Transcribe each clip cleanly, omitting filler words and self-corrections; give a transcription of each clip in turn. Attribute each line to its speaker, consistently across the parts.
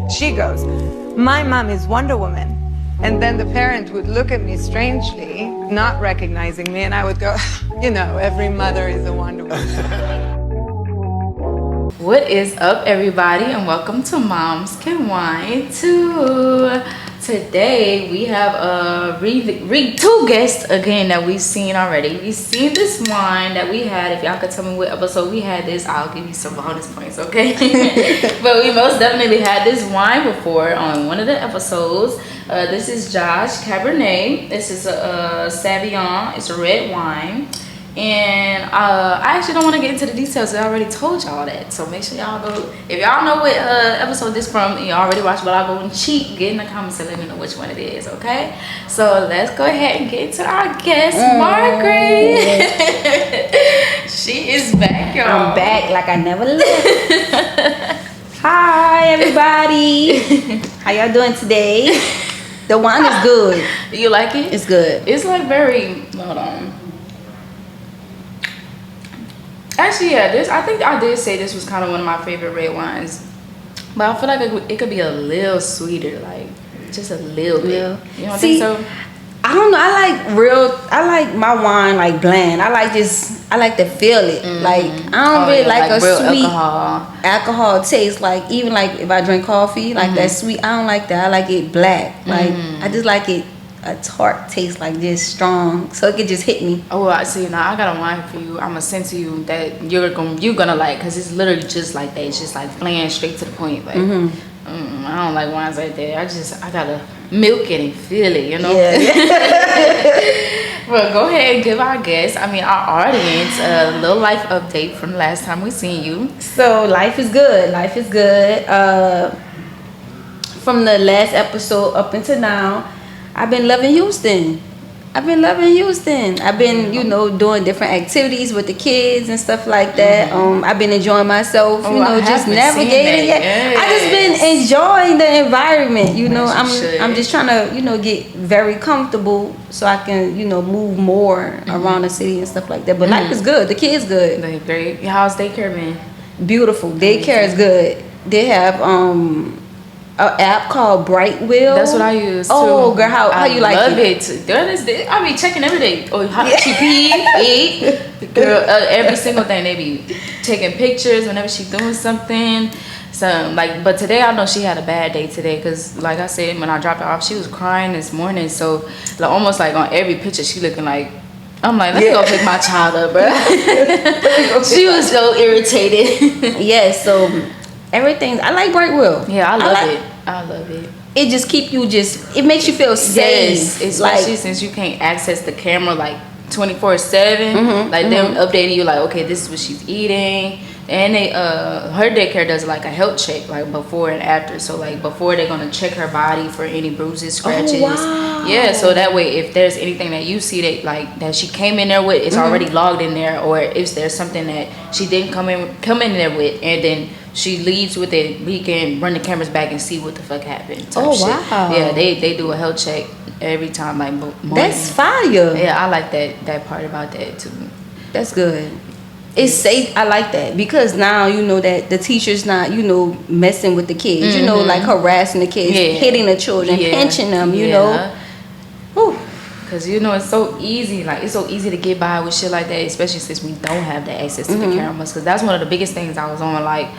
Speaker 1: She goes, my mom is Wonder Woman. And then the parent would look at me strangely, not recognizing me, and I would go, you know, every mother is a Wonder Woman.
Speaker 2: What is up, everybody, and welcome to Moms Can Wine Too. Today we have two guests again that we've seen already. We've seen this wine that we had. If y'all could tell me what episode we had this, I'll give you some bonus points, okay? But we most definitely had this wine before on one of the episodes. This is Josh Cabernet. This is a Sauvignon. It's a red wine. And I actually don't want to get into the details. I already told y'all that, so make sure y'all go. If y'all know what episode this from, and you already watched, but I'll go and cheat. Get in the comments and let me know which one it is. Okay, so let's go ahead and get to our guest, Margaret. She is back, y'all.
Speaker 3: I'm back like I never left. Hi, everybody. How y'all doing today? The wine is good.
Speaker 2: You like it?
Speaker 3: It's good.
Speaker 2: It's like very. Hold on. Actually, yeah, I think I did say this was kind of one of my favorite red wines, but I feel like it could be a little sweeter, like just a little bit. You don't think so?
Speaker 3: I don't know. I like my wine like bland. I like to feel it. Like I don't really like a
Speaker 2: real
Speaker 3: sweet
Speaker 2: alcohol
Speaker 3: taste. Like even like if I drink coffee, like that sweet. I don't like that. I like it black. Like I just like it. A tart taste like this strong, so it could just hit me.
Speaker 2: Oh, I see. Now I got a wine for you. I'm gonna send to you that you're gonna like, cause it's literally just like that. It's just like bland, straight to the point. Like I don't like wines like that. I gotta milk it and feel it, you know. Yeah. Well, go ahead and give our guests, our audience, a little life update from the last time we seen you.
Speaker 3: So life is good. Life is good. From the last episode up until now, I've been loving Houston. I've been, doing different activities with the kids and stuff like that. I've been enjoying myself, just navigating it. Yes. I just been enjoying the environment, I'm just trying to, get very comfortable so I can, move more around the city and stuff like that. But life is good. The kids good.
Speaker 2: They're great. How's daycare been?
Speaker 3: Beautiful. Daycare is good. They have an app called Brightwheel.
Speaker 2: That's what I use too.
Speaker 3: Oh girl, how you like it?
Speaker 2: I love it. I be checking every day. Oh, how she eat. Girl, every single thing. They be taking pictures whenever she doing something. But today I know she had a bad day today, because like I said, when I dropped her off, she was crying this morning. So like almost like on every picture she looking like, I'm like, let me go pick my child up, bro. She was so irritated.
Speaker 3: So everything, I like Brightwheel.
Speaker 2: Yeah, I love it.
Speaker 3: It just it makes you feel safe.
Speaker 2: Yes, especially since you can't access the camera like 24/7. Like them updating you like, okay, this is what she's eating. And they her daycare does like a health check like before and after. So like before, they're gonna check her body for any bruises, scratches.
Speaker 3: Oh, wow.
Speaker 2: Yeah, so that way if there's anything that you see that she came in there with, it's already logged in there. Or if there's something that she didn't come in there with, and then she leaves with it, we can run the cameras back and see what the fuck happened.
Speaker 3: Wow.
Speaker 2: Yeah, they do a health check every time, like morning.
Speaker 3: That's fire.
Speaker 2: Yeah, I like that part about that too.
Speaker 3: That's good. It's safe. I like that, because now that the teacher's not messing with the kids, like harassing the kids, hitting the children, pinching them,
Speaker 2: Because it's so easy. Like it's so easy to get by with shit like that, especially since we don't have the access to the cameras. Because that's one of the biggest things I was on. Like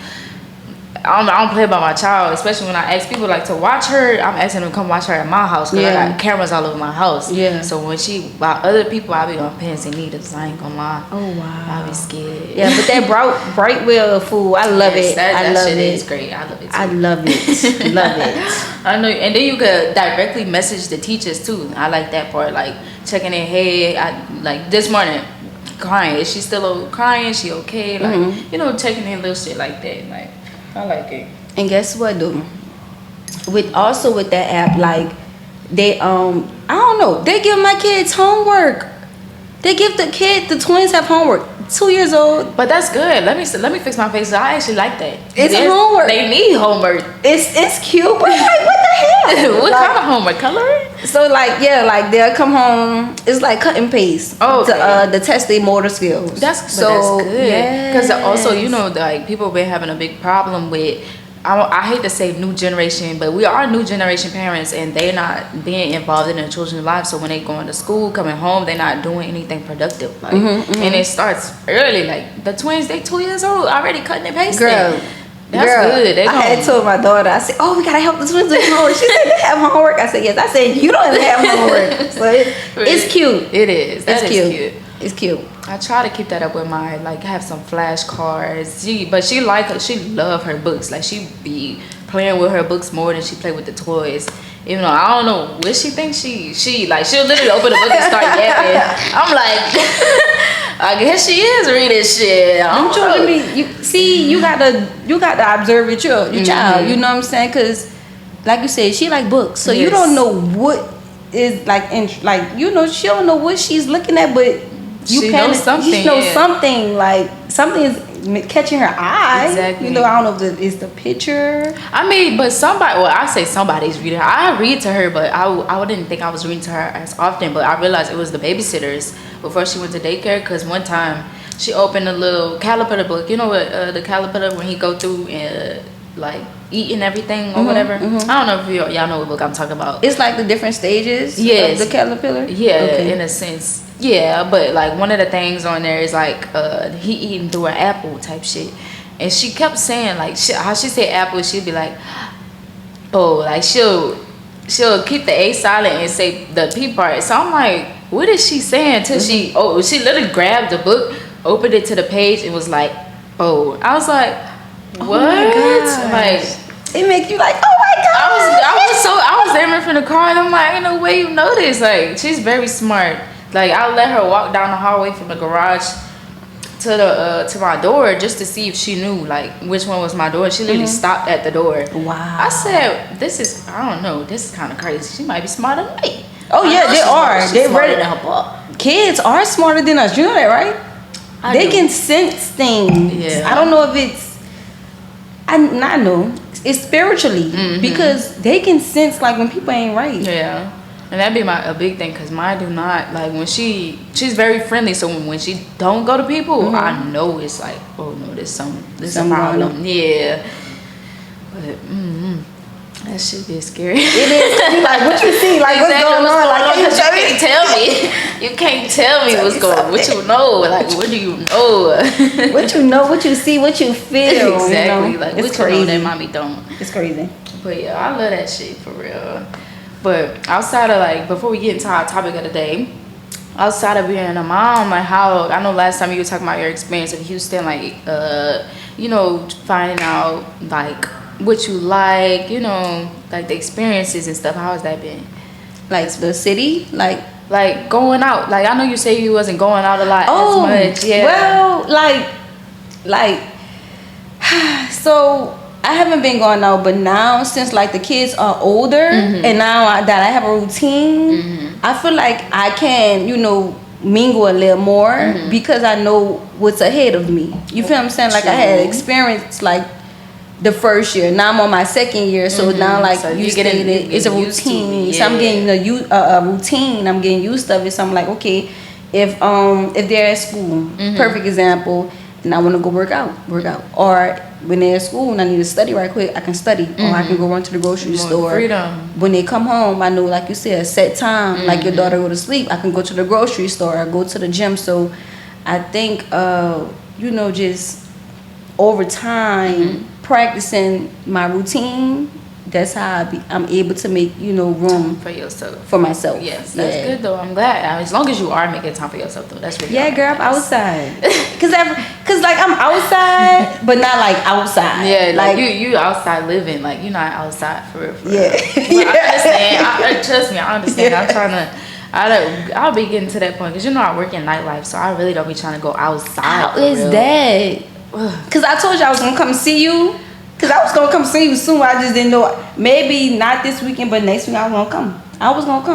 Speaker 2: I don't play about my child, especially when I ask people like to watch her. I'm asking them to come watch her at my house, because I got cameras all over my house. Yeah. So when by other people, I be on pants and needles. I ain't gonna lie.
Speaker 3: Oh wow.
Speaker 2: I be scared.
Speaker 3: Yeah, but that Brightwheel food, I love it.
Speaker 2: That
Speaker 3: love
Speaker 2: shit
Speaker 3: it.
Speaker 2: is great. I love it too.
Speaker 3: I love it. Love it.
Speaker 2: I know, and then you could directly message the teachers too. I like that part, like checking in. Hey, like this morning, crying. Is she still crying? She okay? Like checking in little shit like that. Like I like it.
Speaker 3: And guess what, dude? With that app, like they I don't know, they give my kids homework. They give the twins have homework. 2 years old.
Speaker 2: But that's good. Let me fix my face. I actually like that.
Speaker 3: It's homework.
Speaker 2: They need homework.
Speaker 3: It's cute. But like, what the hell?
Speaker 2: What kind of homework? Coloring?
Speaker 3: So like they'll come home. It's like cut and paste.
Speaker 2: Oh, okay.
Speaker 3: To test their motor skills.
Speaker 2: That's good. Because also like people been having a big problem with I hate to say new generation, but we are new generation parents, and they're not being involved in their children's lives. So when they going to school, coming home, they're not doing anything productive. Like, and it starts early. Like the twins, they 2 years old, already cutting and pasting.
Speaker 3: Girl,
Speaker 2: that's good.
Speaker 3: I had told my daughter, I said, "Oh, we gotta help the twins do homework." She said, "They have homework." I said, "Yes." I said, "You don't even have homework." So it's cute.
Speaker 2: It is. That is cute.
Speaker 3: It's cute.
Speaker 2: I try to keep that up with my, like, have some flashcards. She love her books. Like, she be playing with her books more than she play with the toys. Even though I don't know what she thinks she'll literally open the book and start yapping. I'm like, I guess she is reading shit.
Speaker 3: I'm trying to you gotta observe your child. You know what I'm saying? Because, like you said, she like books, so you don't know what is like, she don't know what she's looking at, but she knows something. She knows something, like something is catching her eye.
Speaker 2: Exactly.
Speaker 3: You know, I don't know if it's the picture.
Speaker 2: I mean, but I say somebody's reading her. I read to her, but I didn't think I was reading to her as often. But I realized it was the babysitters before she went to daycare. Because one time she opened a little caterpillar book. You know what the caterpillar, when he go through and like eating everything or whatever. I don't know if y'all know what book I'm talking about.
Speaker 3: It's like the different stages of the caterpillar.
Speaker 2: Yeah, in a sense. Yeah, but like one of the things on there is like he eating through an apple type shit, and she kept saying like how she said apple, she'd be like, oh, like she'll keep the A silent and say the P part. So I'm like, what is she saying? Till she literally grabbed the book, opened it to the page, and was like, oh. I was like, what?
Speaker 3: Oh
Speaker 2: like,
Speaker 3: it make you like, oh my god.
Speaker 2: I was there from the car, and I'm like, ain't no way you know this. Like, she's very smart. Like, I let her walk down the hallway from the garage to my door just to see if she knew like which one was my door. She literally stopped at the door.
Speaker 3: Wow.
Speaker 2: I said, I don't know, this is kind of crazy. She might be smarter than me.
Speaker 3: Oh yeah, they are. They're
Speaker 2: smarter than her book.
Speaker 3: Kids are smarter than us. You know that, right? They can sense things. Yeah. I don't know if it's. I know it's spiritually because they can sense like when people ain't right.
Speaker 2: Yeah. And that'd be a big thing, because mine do not, like, when she's very friendly, so when she don't go to people, I know it's like, oh no, there's a problem. Yeah. But that shit be scary. It
Speaker 3: is. Like, what you see, like, what's going on? Like,
Speaker 2: you can't tell me. You can't tell me what's going on. What you know? Like, what do you know?
Speaker 3: What you know, what you see, what you feel.
Speaker 2: Exactly.
Speaker 3: You know?
Speaker 2: Like,
Speaker 3: it's
Speaker 2: what
Speaker 3: crazy.
Speaker 2: You know that mommy don't.
Speaker 3: It's crazy.
Speaker 2: But yeah, I love that shit for real. But outside of, like, before we get into our topic of the day, outside of being a mom, like, how, I know last time you were talking about your experience in Houston, like, you know, finding out, like, what you like, you know, like, the experiences and stuff. How has that been?
Speaker 3: Like, the city? Like
Speaker 2: going out. Like, I know you say you wasn't going out a lot as much. Yeah.
Speaker 3: Well, like, so I haven't been going out, but now since like the kids are older and now that I have a routine, I feel like I can, you know, mingle a little more because I know what's ahead of me. You feel what I'm saying? Like, I had experience like the first year. Now I'm on my second year, so now like so you stated, it's a routine. So I'm getting a routine. I'm getting used to it. So I'm like, okay, if they're at school, perfect example, and I want to go work out, or when they're at school and I need to study right quick, I can study, or I can go run to the grocery store. Freedom. When they come home, I know, like you said, a set time. Like your daughter go to sleep, I can go to the grocery store, or go to the gym. So I think, you know, just over time, practicing my routine, that's how I'm able to make, you know, room
Speaker 2: for yourself,
Speaker 3: for myself.
Speaker 2: Yes, that's good though. I'm glad. As long as you are making time for yourself though, that's really
Speaker 3: girl. I'm outside, cause like I'm outside, but not like outside.
Speaker 2: Yeah, like you outside living, like you're not outside for real.
Speaker 3: Yeah.
Speaker 2: I understand. Trust me, I understand. Yeah. I'm trying to. I'll be getting to that point, because you know I work in nightlife, so I really don't be trying to go outside.
Speaker 3: How is that? Cause I told you I was gonna come see you. Cause I was gonna come see you soon. I just didn't know. Maybe not this weekend, but next week I was gonna come.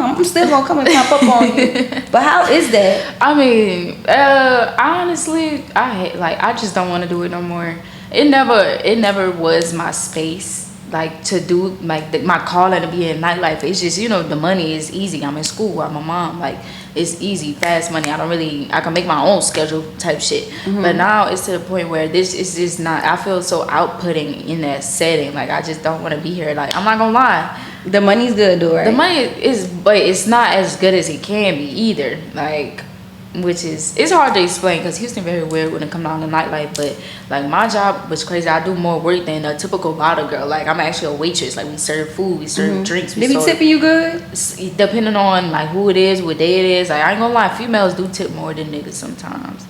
Speaker 3: I'm still gonna come and pop up on you. But how is that?
Speaker 2: I mean, honestly, I just don't want to do it no more. It never was my space, like, to do like my calling to be in nightlife. It's just, you know, the money is easy. I'm in school. I'm a mom. Like, it's easy, fast money. I can make my own schedule type shit. But now it's to the point where this is just not, I feel so outputting in that setting. Like, I just don't want to be here. Like, I'm not gonna lie.
Speaker 3: The money's good though, right?
Speaker 2: The money is, but it's not as good as it can be either. Like, which is, it's hard to explain because Houston very weird when it comes down to nightlife. But like, my job was crazy. I do more work than a typical bottle girl. Like, I'm actually a waitress. Like, we serve food, we serve drinks.
Speaker 3: They be tipping you good?
Speaker 2: Depending on like who it is, what day it is. Like, I ain't gonna lie, females do tip more than niggas sometimes.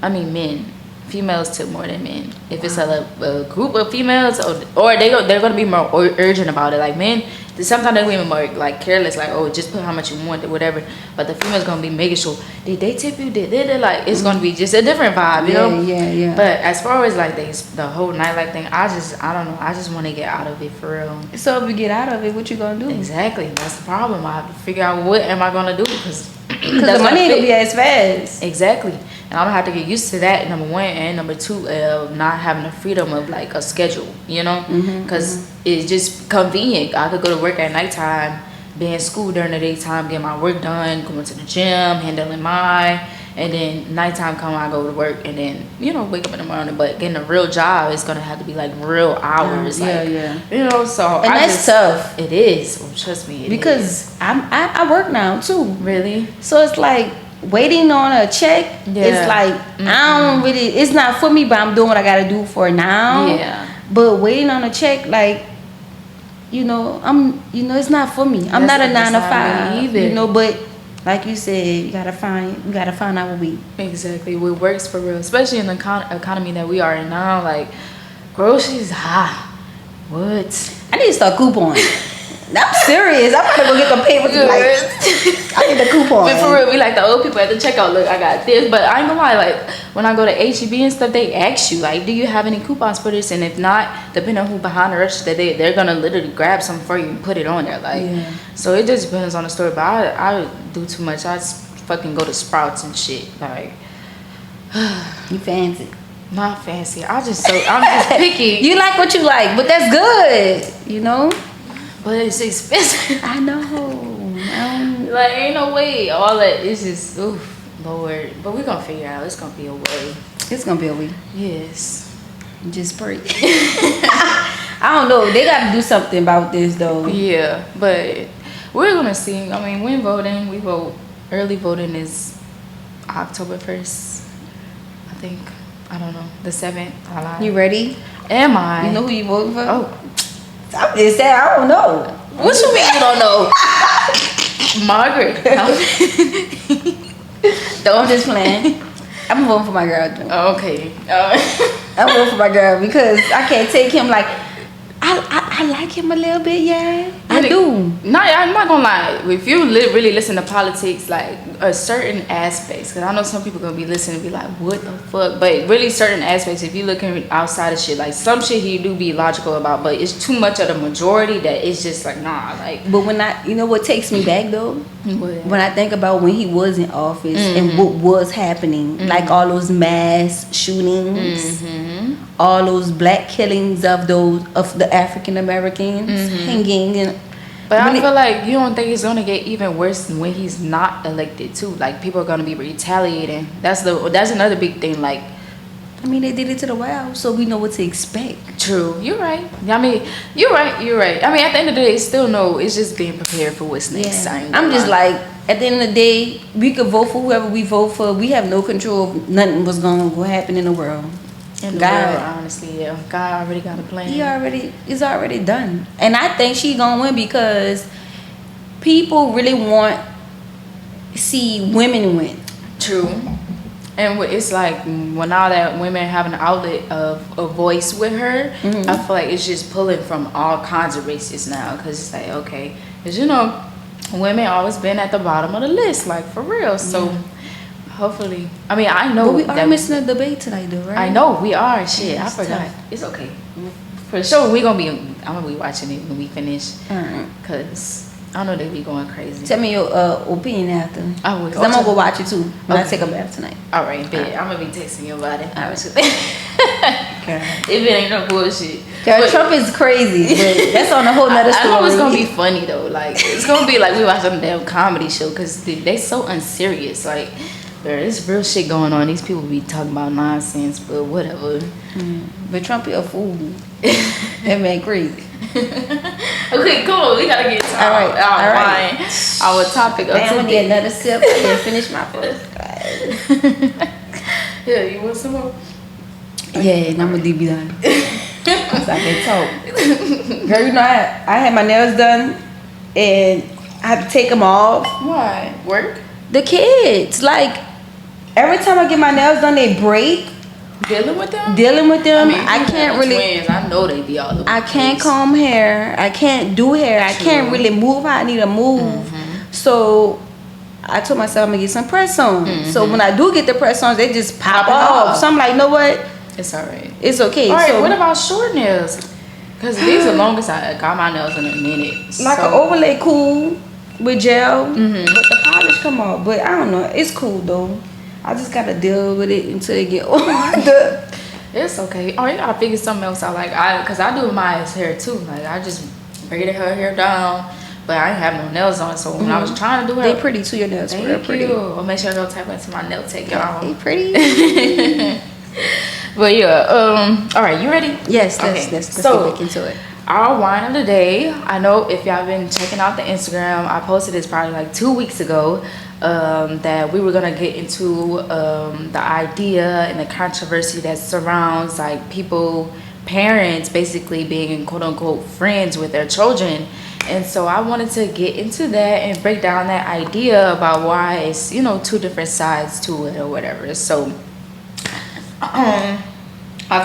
Speaker 2: I mean, men. Females tip more than men. If it's a group of females, or they're gonna be more urgent about it. Like, men, sometimes they're even more like careless, like, oh, just put how much you want or whatever. But the female's gonna be making sure, did they tip you? Did they? Like, it's gonna be just a different vibe, you know?
Speaker 3: Yeah.
Speaker 2: But as far as like the whole nightlife thing, I don't know. I just want to get out of it for real.
Speaker 3: So if you get out of it, what you gonna do?
Speaker 2: Exactly, that's the problem. I have to figure out what am I gonna do because
Speaker 3: the money ain't gonna be as fast.
Speaker 2: Exactly. And I'm gonna have to get used to that, number one, and number two, not having the freedom of like a schedule, you know, because it's just convenient. I could go to work at nighttime, be in school during the daytime, get my work done, going to the gym, handling and then nighttime come, I go to work, and then, you know, wake up in the morning. But getting a real job is gonna have to be like real hours,
Speaker 3: yeah.
Speaker 2: You know, so
Speaker 3: and that's tough.
Speaker 2: It is. Well, trust me,
Speaker 3: because I work now too.
Speaker 2: Really?
Speaker 3: So it's like, waiting on a check is like, I don't really, it's not for me, but I'm doing what I gotta do for now.
Speaker 2: Yeah.
Speaker 3: But waiting on a check, like, you know, it's not for me. I'm not a 9 to 5
Speaker 2: either.
Speaker 3: You know, but like you said, you gotta find out what we
Speaker 2: exactly what works for real, especially in the economy that we are in now. Like, groceries high. What?
Speaker 3: I need to start couponing. I'm serious. I'm gonna go get the paper. Like, I need the coupon.
Speaker 2: But for real, we like the old people at the checkout. Look, I got this. But I ain't gonna lie, like when I go to HEB and stuff, they ask you like, do you have any coupons for this? And if not, depending on who behind the register, they're gonna literally grab some for you and put it on there. Like, so it just depends on the store. But I do too much. I just fucking go to Sprouts and shit. Like,
Speaker 3: you fancy?
Speaker 2: Not fancy. I'm just picky.
Speaker 3: You like what you like, but that's good. You know.
Speaker 2: But it's expensive.
Speaker 3: I know.
Speaker 2: Like, ain't no way. All that is just, oof, Lord. But we're gonna figure out. It's gonna be a way.
Speaker 3: It's gonna be a way.
Speaker 2: Yes.
Speaker 3: Just pray. I don't know. They got to do something about this, though.
Speaker 2: Yeah, but we're gonna see. I mean, when voting, we vote. Early voting is October 1st. I think. I don't know. The 7th. I lied.
Speaker 3: You ready?
Speaker 2: Am I?
Speaker 3: You know who you voting for?
Speaker 2: Oh.
Speaker 3: I'm just saying, I don't know.
Speaker 2: What you mean you don't know? Margaret.
Speaker 3: I'm just playing. I'm voting for my girl.
Speaker 2: Oh, okay.
Speaker 3: I'm voting for my girl because I can't take him. Like, I like him a little bit, yeah. I do.
Speaker 2: No, I'm not gonna lie. If you really listen to politics, like a certain aspects, because I know some people gonna be listening and be like, "What the fuck?" But really, certain aspects, if you looking outside of shit, like some shit he do be logical about, but it's too much of the majority that it's just like, nah, like.
Speaker 3: But when you know what takes me back though, when I think about when he was in office and what was happening, like all those mass shootings, all those black killings of the African Americans hanging and.
Speaker 2: But I feel like you don't think it's gonna get even worse when he's not elected too. Like people are gonna be retaliating. That's another big thing. Like,
Speaker 3: I mean, they did it to the White House, so we know what to expect.
Speaker 2: True, you're right. I mean, you're right. I mean, at the end of the day, it's just being prepared for what's next.
Speaker 3: Yeah. I'm just like, at the end of the day, we could vote for whoever we vote for. We have no control of nothing what's gonna happen in the world.
Speaker 2: God, honestly, yeah. God already got a plan.
Speaker 3: It's already done. And I think she gonna win because people really want to see women win.
Speaker 2: True. And it's like, when now that women have an outlet of a voice with her, I feel like it's just pulling from all kinds of races now. Because it's like, okay. Because, you know, women always been at the bottom of the list, like, for real. So... hopefully. I mean, I know.
Speaker 3: But we are missing a debate tonight, though, right?
Speaker 2: I know we are. Shit,
Speaker 3: yeah,
Speaker 2: I forgot.
Speaker 3: Tough.
Speaker 2: It's okay. For sure, I'm gonna be watching it when we finish. Cause I know they be going crazy.
Speaker 3: Tell me your opinion after.
Speaker 2: I will.
Speaker 3: Cause I'm gonna go watch it too when I take a bath tonight.
Speaker 2: All right, bet. I'm gonna be texting you about it.
Speaker 3: All right.
Speaker 2: If it ain't no bullshit.
Speaker 3: Trump is crazy, but that's on a whole nother story.
Speaker 2: I know it's gonna be funny though. Like it's gonna be like we watch some damn comedy show because they so unserious. Like there's real shit going on. These people be talking about nonsense, but whatever.
Speaker 3: But Trump is a fool. That man crazy.
Speaker 2: Okay, cool. We gotta get to
Speaker 3: all right.
Speaker 2: Our topic of today.
Speaker 3: I'm gonna get another sip. I didn't finish my first.
Speaker 2: Yeah, you want some more?
Speaker 3: Yeah, and I'm gonna be done. Cause I can talk. Girl, you know I had my nails done, and I had to take them off.
Speaker 2: Why? Work?
Speaker 3: The kids, like every time I get my nails done, they break.
Speaker 2: Dealing with them?
Speaker 3: I can't really.
Speaker 2: Twins, I know they be all over.
Speaker 3: I can't comb hair. I can't do hair. I can't really move how I need to move. So I told myself I'm gonna get some press-ons. So when I do get the press-ons, they just pop off. So I'm like, you know what?
Speaker 2: It's alright.
Speaker 3: It's okay.
Speaker 2: All right. So what about short nails? Because these are the longest I got my nails in a minute.
Speaker 3: Like an overlay, cool with gel, but the polish come off. But I don't know. It's cool though. I just gotta deal with it until they get older.
Speaker 2: It's okay. Oh, you gotta figure something else out. Like cause I do my hair too. Like I just braided her hair down, but I didn't have no nails on. So when I was trying to do her,
Speaker 3: they pretty too. Your nails are pretty.
Speaker 2: I'll make sure I go tap into my nail tech, y'all.
Speaker 3: They pretty.
Speaker 2: But yeah. All right, you ready?
Speaker 3: Yes. Let's get back into it.
Speaker 2: Our wine of the day. I know if y'all been checking out the Instagram, I posted this probably like 2 weeks ago. That we were gonna get into the idea and the controversy that surrounds like parents basically being quote unquote friends with their children. And so I wanted to get into that and break down that idea about why it's, two different sides to it or whatever. So I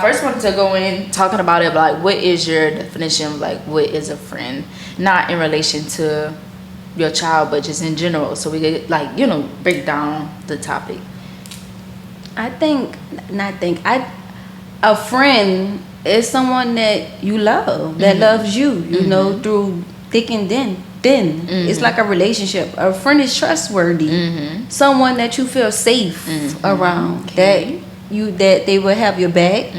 Speaker 2: first wanted to go in talking about it, like what is your definition of like what is a friend, not in relation to your child but just in general, so we could like break down the topic. A friend is someone that you love, that loves you, through thick and thin. It's like a relationship. A friend is trustworthy, someone that you feel safe around, that they will have your back.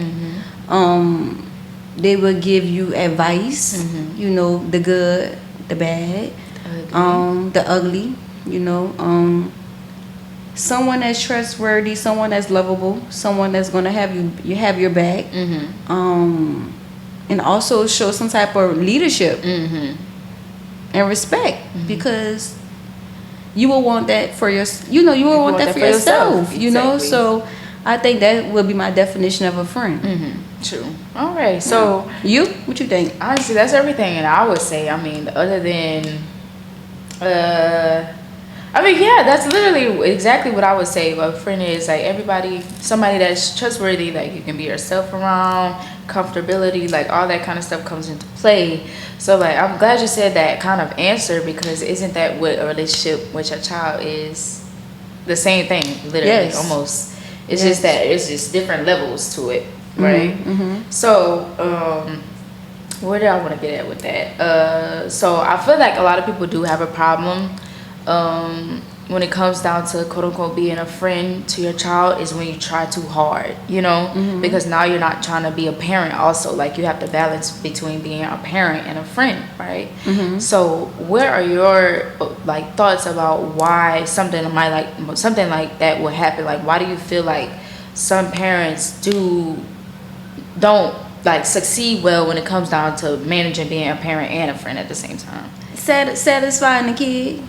Speaker 2: They will give you advice, the good, the bad, the ugly, someone that's trustworthy, someone that's lovable, someone that's gonna have your back, and also show some type of leadership and respect, because you will want that for yourself. You will want that for yourself. Exactly.
Speaker 3: So I think that would be my definition of a friend.
Speaker 2: True. All right. So
Speaker 3: what you think?
Speaker 2: Honestly, that's everything. And I would say, other than that's literally exactly what I would say. A friend is like somebody that's trustworthy, like you can be yourself around, comfortability, like all that kind of stuff comes into play. So like I'm glad you said that kind of answer, because isn't that what a relationship with your child is? The same thing, literally, almost. It's just that it's just different levels to it, right? So where did I want to get at with that? So I feel like a lot of people do have a problem when it comes down to quote unquote being a friend to your child, is when you try too hard, because now you're not trying to be a parent also. Like you have to balance between being a parent and a friend, right? So what are your like thoughts about why something like that would happen? Like why do you feel like some parents don't like succeed well when it comes down to managing being a parent and a friend at the same time?
Speaker 3: Satisfying the kid.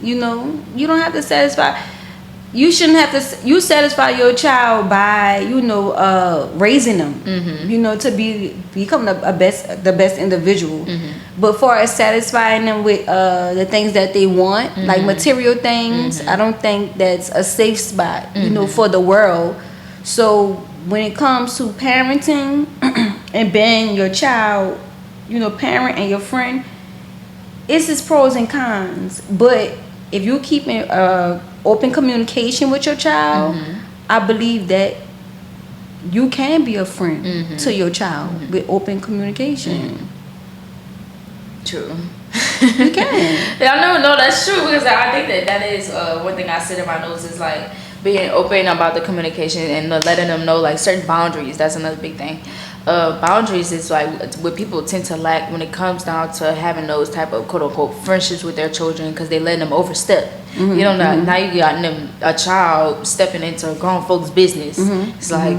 Speaker 3: You don't have to satisfy. You shouldn't have to. You satisfy your child by raising them. To become the best individual. But for as satisfying them with the things that they want, like material things, I don't think that's a safe spot. For the world. So when it comes to parenting and being your child, parent and your friend, it's its pros and cons. But if you keep open communication with your child, I believe that you can be a friend to your child with open communication.
Speaker 2: True.
Speaker 3: You can.
Speaker 2: No, that's true, because I think that is one thing I said in my notes is like being open about the communication and letting them know like certain boundaries. That's another big thing. boundaries is like what people tend to lack when it comes down to having those type of quote unquote friendships with their children, because they let them overstep. You know, now you got them, a child stepping into a grown folks' business. It's like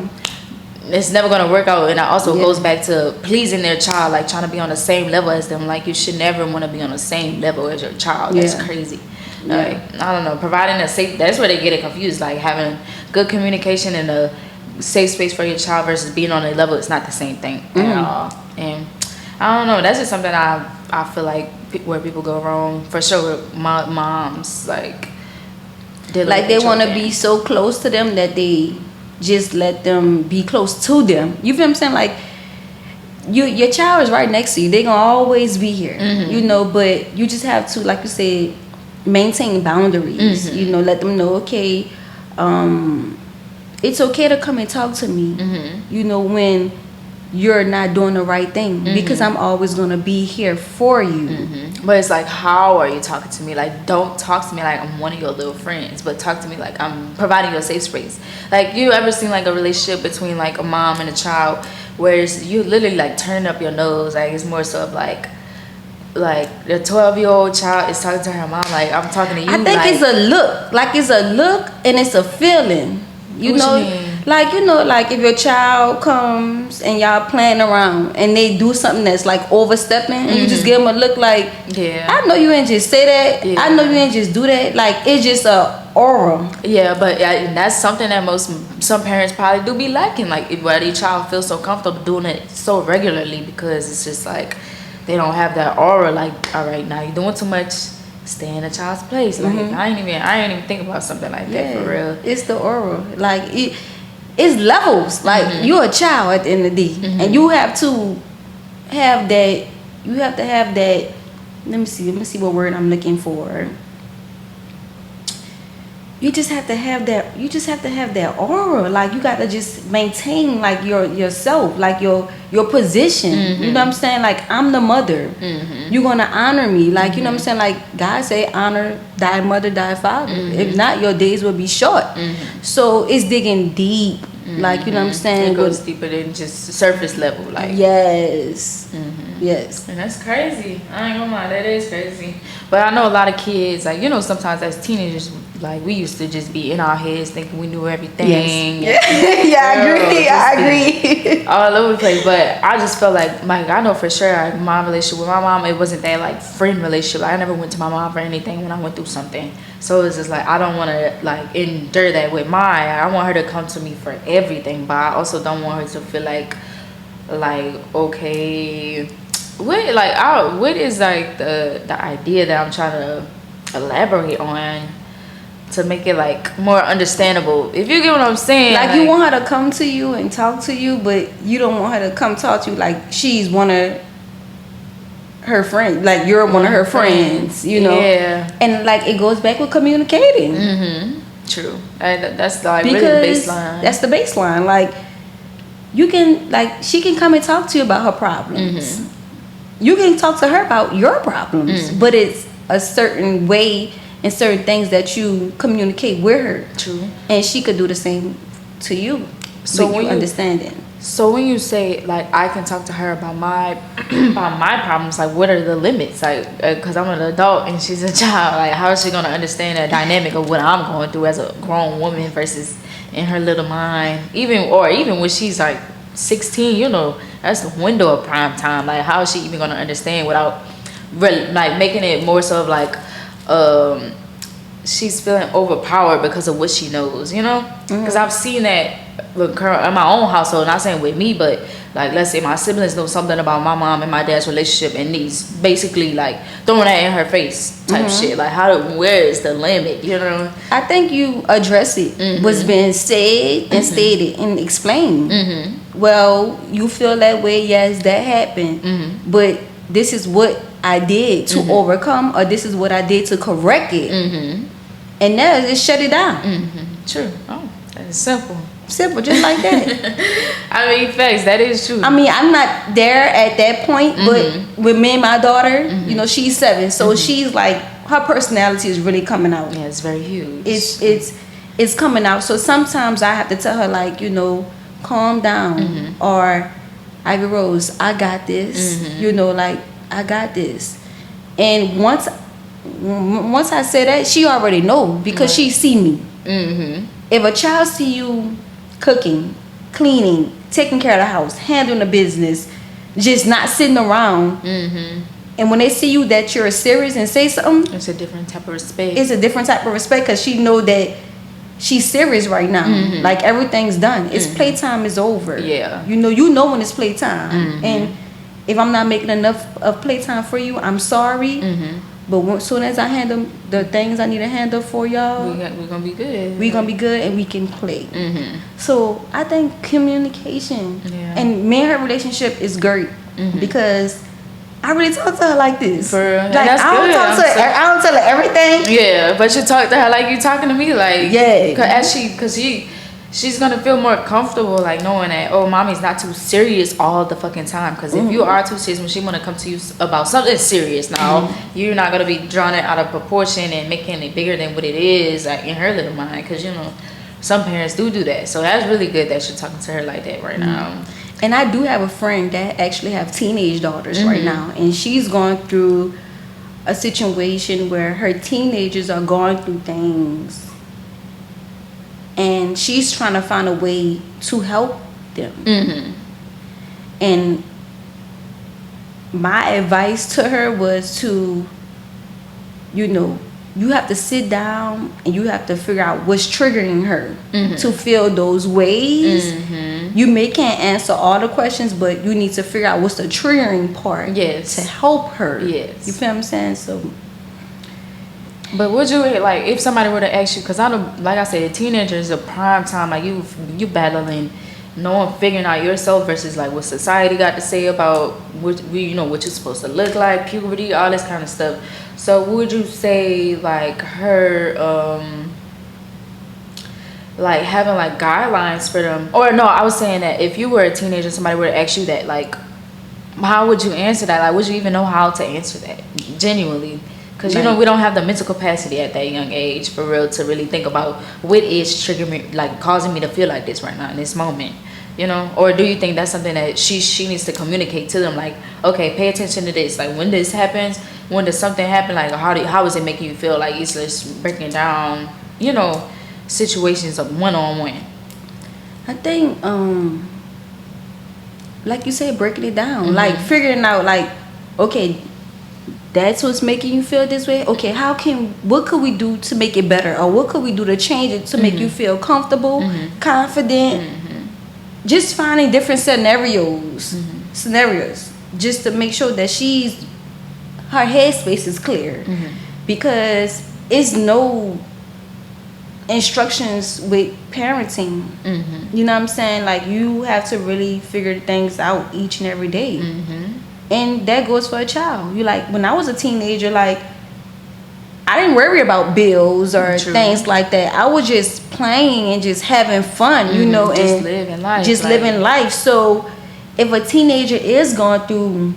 Speaker 2: it's never gonna work out, and it also goes back to pleasing their child, like trying to be on the same level as them. Like you should never want to be on the same level as your child. That's crazy. Like I don't know, providing a safe. That's where they get it confused. Like having good communication and a safe space for your child versus being on a level, it's not the same thing at all. And I don't know, that's just something I feel like where people go wrong for sure with moms, like they
Speaker 3: want to be so close to them that they just let them be close to them. You feel what I'm saying? Like your child is right next to you, they gonna always be here, you know, but you just have to, like you said, maintain boundaries. You know, let them know, okay, it's okay to come and talk to me, you know, when you're not doing the right thing, because I'm always going to be here for you.
Speaker 2: But it's like, how are you talking to me? Like, don't talk to me like I'm one of your little friends, but talk to me like I'm providing you a safe space. Like, you ever seen like a relationship between like a mom and a child where you literally like turning up your nose? Like, it's more so of like the 12-year-old child is talking to her mom like I'm talking to you.
Speaker 3: I think like, it's a look and it's a feeling. You know, like if your child comes and y'all playing around and they do something that's like overstepping, and you just give them a look like, I know you ain't just say that. I know you ain't just do that. Like, it's just a aura. Yeah,
Speaker 2: but that's something that some parents probably do be lacking. Like, where their child feels so comfortable doing it so regularly, because it's just like they don't have that aura. Like, all right, now you're doing too much. Stay in a child's place. Like I ain't even think about something like that for real.
Speaker 3: It's the aura. Like it's levels. Like you're a child at the end of the day, and you have to have that. You have to have that. Let me see what word I'm looking for. You just have to have that. You just have to have that aura. Like you got to just maintain like yourself, like your position. You know what I'm saying? Like I'm the mother. You're gonna honor me. Like you know what I'm saying? Like God say, honor thy mother, thy father. If not, your days will be short. So it's digging deep. Like you know what I'm saying?
Speaker 2: It goes deeper than just surface level. Like
Speaker 3: yes.
Speaker 2: And that's crazy. I ain't gonna lie, that is crazy. But I know a lot of kids, like, you know, sometimes as teenagers, like, we used to just be in our heads thinking we knew everything.
Speaker 3: Yes. I agree.
Speaker 2: All over the place. But I just felt like I know for sure, like, my relationship with my mom, it wasn't that, like, friend relationship. Like, I never went to my mom for anything when I went through something. So it's just like, I don't want to, like, endure that with mine. I want her to come to me for everything. But I also don't want her to feel like, okay, what is like the idea that I'm trying to elaborate on to make it like more understandable, if you get what I'm saying?
Speaker 3: Like you want her to come to you and talk to you, but you don't want her to come talk to you like she's one of her friends, like you're one of her friends, you know? And like it goes back with communicating.
Speaker 2: True. That's like because really the baseline.
Speaker 3: That's the baseline. Like you can, like, she can come and talk to you about her problems. You can talk to her about your problems, but it's a certain way and certain things that you communicate with her.
Speaker 2: True.
Speaker 3: And she could do the same to you. So when you understand it.
Speaker 2: So when you say like I can talk to her about my problems, like what are the limits? Like because I'm an adult and she's a child. Like how is she gonna understand the dynamic of what I'm going through as a grown woman versus in her little mind? Even when she's like 16, you know, that's the window of prime time. Like how is she even gonna understand without really like making it more so of like she's feeling overpowered because of what she knows, you know? Because I've seen that in my own household, not saying with me, but like let's say my siblings know something about my mom and my dad's relationship and he's basically like throwing that in her face type shit. Like where is the limit, you know?
Speaker 3: I think you address it, what's being said and stated and explained. Well, you feel that way, yes, that happened, but this is what I did to overcome, or this is what I did to correct it. And now just shut it down.
Speaker 2: True. Oh, that's simple,
Speaker 3: just like that.
Speaker 2: I mean, facts, that is true.
Speaker 3: I mean, I'm not there at that point, but with me and my daughter, you know, she's 7, so she's like, her personality is really coming out.
Speaker 2: Yeah, it's very huge.
Speaker 3: It's coming out. So sometimes I have to tell her, like, you know, calm down, or Ivy Rose, I got this. You know, like, I got this. And once I say that, she already know because she see me. If a child see you cooking, cleaning, taking care of the house, handling the business, just not sitting around, and when they see you that you're serious and say something,
Speaker 2: it's a different type of respect.
Speaker 3: It's a different type of respect because she know that she's serious right now. Like, everything's done. It's playtime is over.
Speaker 2: Yeah.
Speaker 3: You know when it's playtime. And if I'm not making enough of playtime for you, I'm sorry. But as soon as I handle the things I need to handle for y'all,
Speaker 2: we're gonna be good.
Speaker 3: We're gonna be good and we can play. So I think communication and me and her relationship is great because I really talk to her like this. Like,
Speaker 2: that's
Speaker 3: I don't
Speaker 2: good.
Speaker 3: I don't tell her everything.
Speaker 2: Yeah, but you talk to her like you talking to me, like because she's gonna feel more comfortable, like knowing that mommy's not too serious all the fucking time. Because if you are too serious, when she wanna come to you about something serious, now you're not gonna be drawing it out of proportion and making it bigger than what it is, like in her little mind. Because some parents do that. So that's really good that you're talking to her like that right now.
Speaker 3: And I do have a friend that actually have teenage daughters right now, and she's going through a situation where her teenagers are going through things, and she's trying to find a way to help them. And my advice to her was to, you have to sit down and you have to figure out what's triggering her to feel those ways. You can't answer all the questions, but you need to figure out what's the triggering part to help her. You feel what I'm saying? So,
Speaker 2: but would you, like, if somebody were to ask you, because I know, like I said, teenagers are prime time, like you battling, figuring out yourself versus like what society got to say about what you're supposed to look like, puberty, all this kind of stuff. So would you say like her like having like guidelines for them, or no, I was saying that if you were a teenager, somebody were to ask you that, like, how would you answer that? Like, would you even know how to answer that genuinely? Because we don't have the mental capacity at that young age for real to really think about what is triggering me, like causing me to feel like this right now in this moment, or do you think that's something that she needs to communicate to them, like, okay, pay attention to this, like when this happens, when does something happen, like how is it making you feel, like it's just breaking down situations of one-on-one.
Speaker 3: I think like you said, breaking it down, like figuring out, like, okay, that's what's making you feel this way. Okay, what could we do to make it better, or what could we do to change it to make you feel comfortable, confident? Just finding different scenarios just to make sure that her headspace is clear, because it's no instructions with parenting. You know what I'm saying? Like, you have to really figure things out each and every day. And that goes for a child. You, like, when I was a teenager, like, I didn't worry about bills or things like that. I was just playing and just having fun,
Speaker 2: just
Speaker 3: and
Speaker 2: living life.
Speaker 3: Living life. So if a teenager is going through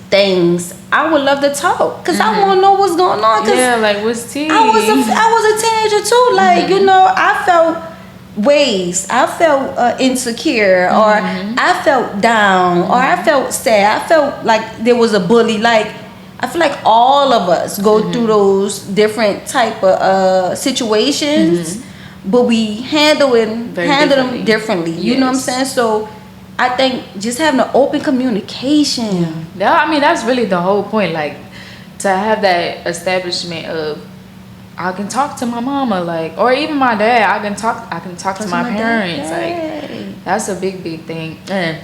Speaker 3: things, I would love to talk, because I want to know what's going on.
Speaker 2: Yeah, like, what's tea?
Speaker 3: I was a teenager too. Like, I felt ways. I felt insecure, or I felt down, or I felt sad. I felt like there was a bully. Like, I feel like all of us go through those different type of situations, but we handle them differently. You know what I'm saying? So I think just having an open communication.
Speaker 2: Yeah, I mean, that's really the whole point. Like, to have that establishment of, I can talk to my mama, like, or even my dad. I can talk to my parents. Like, that's a big thing. And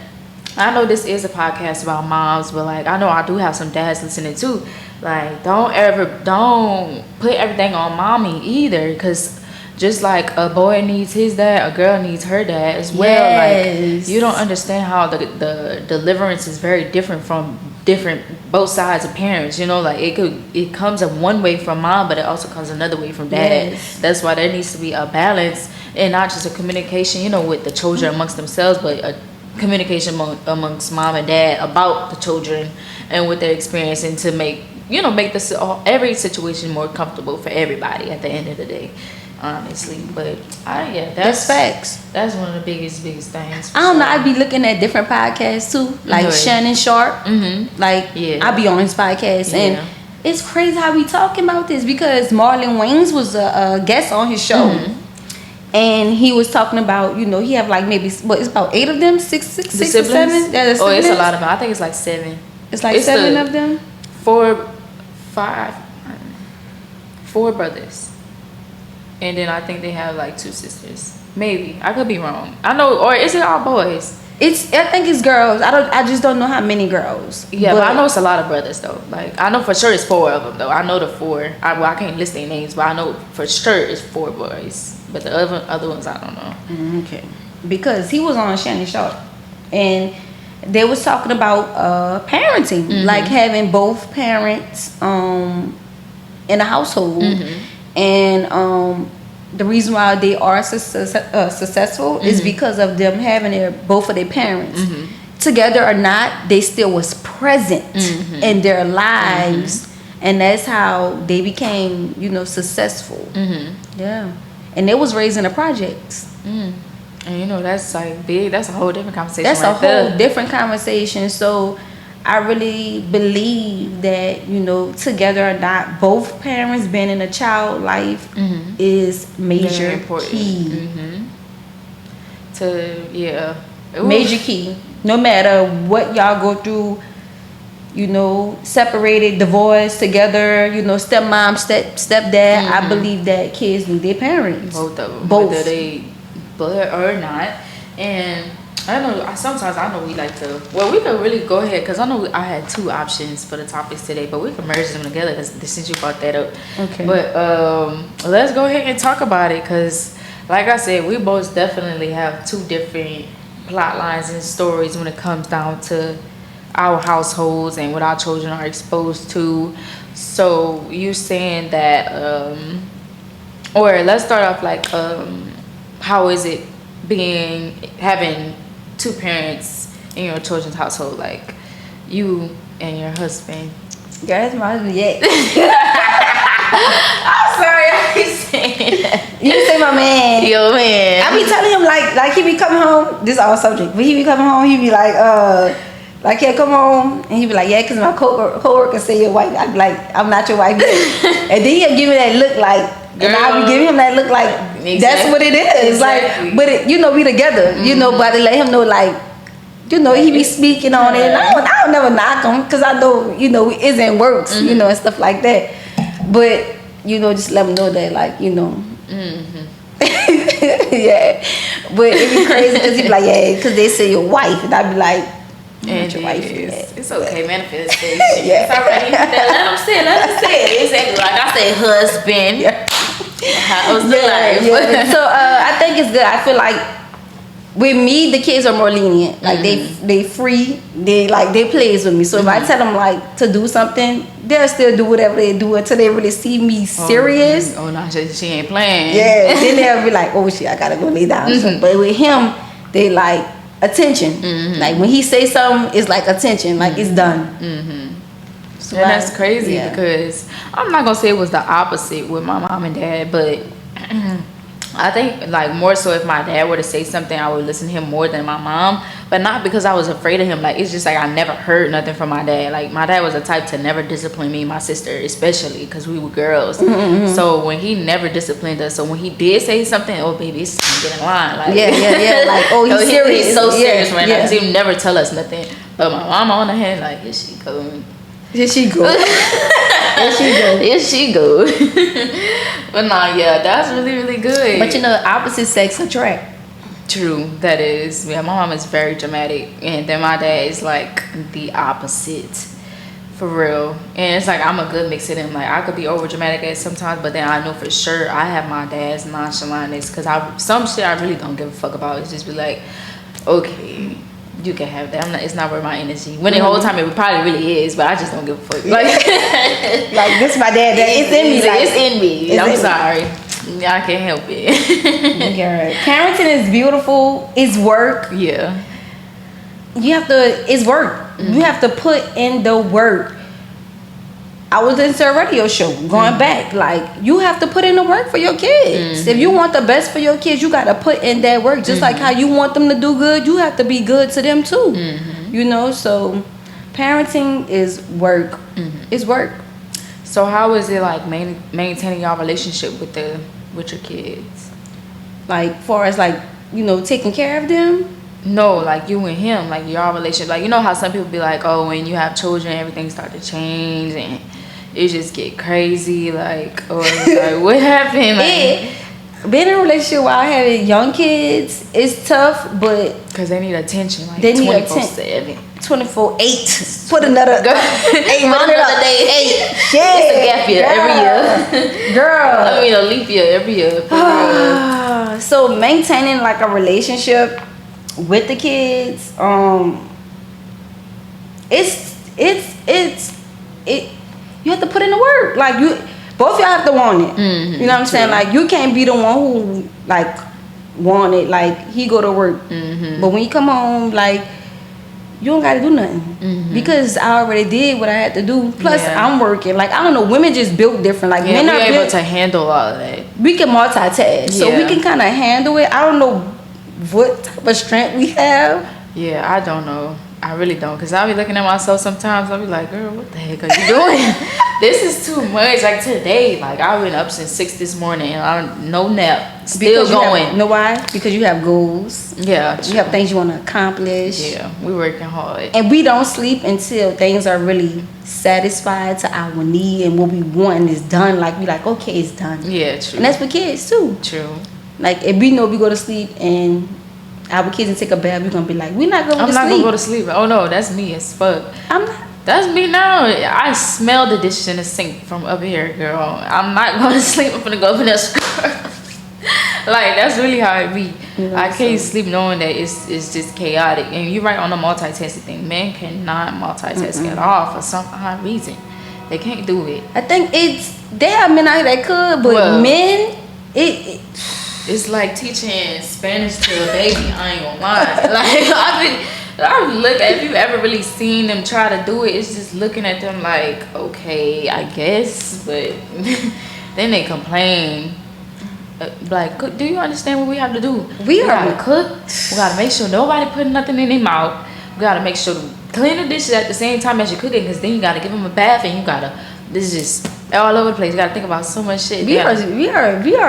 Speaker 2: I know this is a podcast about moms, but like, I know I do have some dads listening too. Like, don't put everything on mommy either, because just like a boy needs his dad, a girl needs her dad as well. Like, you don't understand how the deliverance is very different from both sides of parents. Like, it comes in one way from mom, but it also comes another way from dad. That's why there needs to be a balance, and not just a communication, with the children amongst themselves, but a communication amongst mom and dad about the children and what they're experiencing, to make every situation more comfortable for everybody at the end of the day. honestly. But
Speaker 3: that's facts.
Speaker 2: That's one of the biggest things.
Speaker 3: I don't know. I'd be looking at different podcasts too, like Shannon Sharp. Like I be on his podcast, and it's crazy how we talking about this because Marlon Wayans was a guest on his show, and he was talking about he have like maybe it's about 8 of them, six or 7.
Speaker 2: Yeah, it's a lot of them. I think it's like 7.
Speaker 3: It's like 7 of them.
Speaker 2: 4 brothers, and then I think they have like 2 sisters. Maybe I could be wrong. I know, or is it all boys?
Speaker 3: I think it's girls. I just don't know how many girls.
Speaker 2: Yeah, but I know it's a lot of brothers though. Like I know for sure it's 4 of them though. I know the 4. I can't list their names, but I know for sure it's 4 boys. But the other ones I don't know.
Speaker 3: Okay, because he was on Shannon Sharp, and they was talking about parenting, like having both parents in a household, and the reason why they are successful is because of them having both of their parents together or not, they still was present in their lives, and that's how they became successful. Yeah, and they was raised in the projects.
Speaker 2: And that's like big. That's a whole different conversation.
Speaker 3: That's a whole different conversation. So I really believe that together or not, both parents being in a child life is major key. Major key. No matter what y'all go through, separated, divorced, together, stepmom, stepdad. I believe that kids need their parents.
Speaker 2: Both of them. Whether they blood or not. And I know sometimes we like to. Well, we could really go ahead because I know I had 2 options for the topics today, but we can merge them together since you brought that up.
Speaker 3: Okay.
Speaker 2: But let's go ahead and talk about it because, like I said, we both definitely have 2 different plot lines and stories when it comes down to our households and what our children are exposed to. So you saying that, or let's start off like, how is it having 2 parents in your children's household, like you and your husband?
Speaker 3: Yeah, that's my husband. Yeah.
Speaker 2: I'm sorry, I be saying that.
Speaker 3: You say my man.
Speaker 2: Yo, man.
Speaker 3: I be telling him like he be coming home. This is all subject, but he be coming home. He be like yeah, come home, and he be like, yeah, because my coworker say your wife. I be like, I'm not your wife. And then he'll give me that look like. And I be giving him that look like that's what it is. Exactly. Like, but we together, but to let him know, like, he be speaking on it. And I don't never knock him because I know, it isn't works, and stuff like that. But, just let him know that, like, yeah. But it be crazy because he be like, yeah, because they say your wife. And I be like,
Speaker 2: and your wife. It's okay, manifestation. It's alright. Let him say it. Exactly like I said, husband.
Speaker 3: Yeah.
Speaker 2: How's the life?
Speaker 3: Yeah. So I think it's good. I feel like with me, the kids are more lenient. Like they free. They plays with me. So if I tell them like to do something, they'll still do whatever they do until they really see me serious.
Speaker 2: Oh no, she ain't playing.
Speaker 3: Yeah. Then they'll be like, oh shit, I gotta go lay down. But with him, they like attention. Like when he say something, it's like attention. Like it's done.
Speaker 2: So and that's crazy because I'm not gonna say it was the opposite with my mom and dad, but I think like more so if my dad were to say something, I would listen to him more than my mom, but not because I was afraid of him. Like it's just like I never heard nothing from my dad. Like my dad was the type to never discipline me and my sister, especially because we were girls. So when he never disciplined us, so when he did say something, oh baby, it's time to get in line. Like
Speaker 3: like oh he's serious.
Speaker 2: He's so serious right now because he would never tell us nothing. But my mama on the hand like here she goes.
Speaker 3: Here she go.
Speaker 2: Here she go. But nah, yeah, that's really, really good.
Speaker 3: But opposite sex attract.
Speaker 2: True, that is. Yeah, my mom is very dramatic, and then my dad is like the opposite, for real. And it's like I'm a good mix of them. Like I could be over dramatic at sometimes, but then I know for sure I have my dad's nonchalantness because some shit I really don't give a fuck about. It's just be like, okay. You can have that. It's not worth my energy. When the whole time it probably really is, but I just don't give a fuck. Like
Speaker 3: this, my dad. It's in me.
Speaker 2: Like, it's in me. I'm sorry. I can't help it.
Speaker 3: Yeah. Parenting is beautiful. It's work.
Speaker 2: Yeah.
Speaker 3: You have to. It's work. You have to put in the work. I was into a radio show going back. Like, you have to put in the work for your kids. If you want the best for your kids, you got to put in that work. Just like how you want them to do good, you have to be good to them too. You know, so parenting is work. It's work.
Speaker 2: So how is it like maintaining your relationship with your kids?
Speaker 3: Like, far as like, you know, taking care of them?
Speaker 2: No, like you and him, like your relationship. Like, you know how some people be like, oh, when you have children, everything start to change and it just get crazy. Like, or like, what happened? Like,
Speaker 3: being in a relationship while having young kids is tough, but
Speaker 2: because they need attention, like
Speaker 3: they need
Speaker 2: 24/7.
Speaker 3: 24/8. Put another 800
Speaker 2: another day.
Speaker 3: 8.
Speaker 2: Yeah. It's a gap year every year.
Speaker 3: Girl.
Speaker 2: I mean, a leap year every year.
Speaker 3: So maintaining like a relationship with the kids, you have to put in the work. Like, both y'all have to want it. You know what I'm saying? Like, you can't be the one who like want it. Like, he go to work, but when you come home, like, you don't gotta do nothing because I already did what I had to do. Plus, I'm working. Like, I don't know, women just built different. Like, men are
Speaker 2: able to handle all of that.
Speaker 3: We can multitask, so we can kind of handle it. I don't know what type of strength we have.
Speaker 2: Yeah, I don't know. I really don't, because I'll be looking at myself sometimes. I'll be like, girl, what the heck are you doing? This is too much. Like, today, like, I've been up since 6 this morning and no nap. Still going.
Speaker 3: You know why? Because you have goals.
Speaker 2: Yeah.
Speaker 3: You have things you want to accomplish.
Speaker 2: Yeah, we're working hard.
Speaker 3: And we don't sleep until things are really satisfied to our need and what we want is done. Like, we like, okay, it's done.
Speaker 2: Yeah, true.
Speaker 3: And that's for kids, too.
Speaker 2: True.
Speaker 3: Like, if we know we go to sleep and our kids and take a bath, we're gonna be like, we're not going to sleep.
Speaker 2: I'm not gonna go to sleep. Oh no, that's me as fuck.
Speaker 3: I'm not.
Speaker 2: That's me now. I smell the dishes in the sink from up here, girl. I'm not going to sleep. I'm gonna go up in that scrub. Like, that's really how it be. I can't sleep knowing that it's just chaotic. And you're right on the multitasking thing. Men cannot multitask at all for some odd reason. They can't do it.
Speaker 3: I think they have men out here that could, but men,
Speaker 2: it's like teaching Spanish to a baby. I ain't gonna lie. Like, I've looked at, if you've ever really seen them try to do it, it's just looking at them like, okay, I guess, but then they complain. Like, do you understand what we have to do? We gotta cook. We gotta make sure nobody putting nothing in their mouth. We gotta make sure to clean the dishes at the same time as you're cooking, because then you gotta give them a bath and you gotta. This is just all over the place. You gotta think about so much shit. We are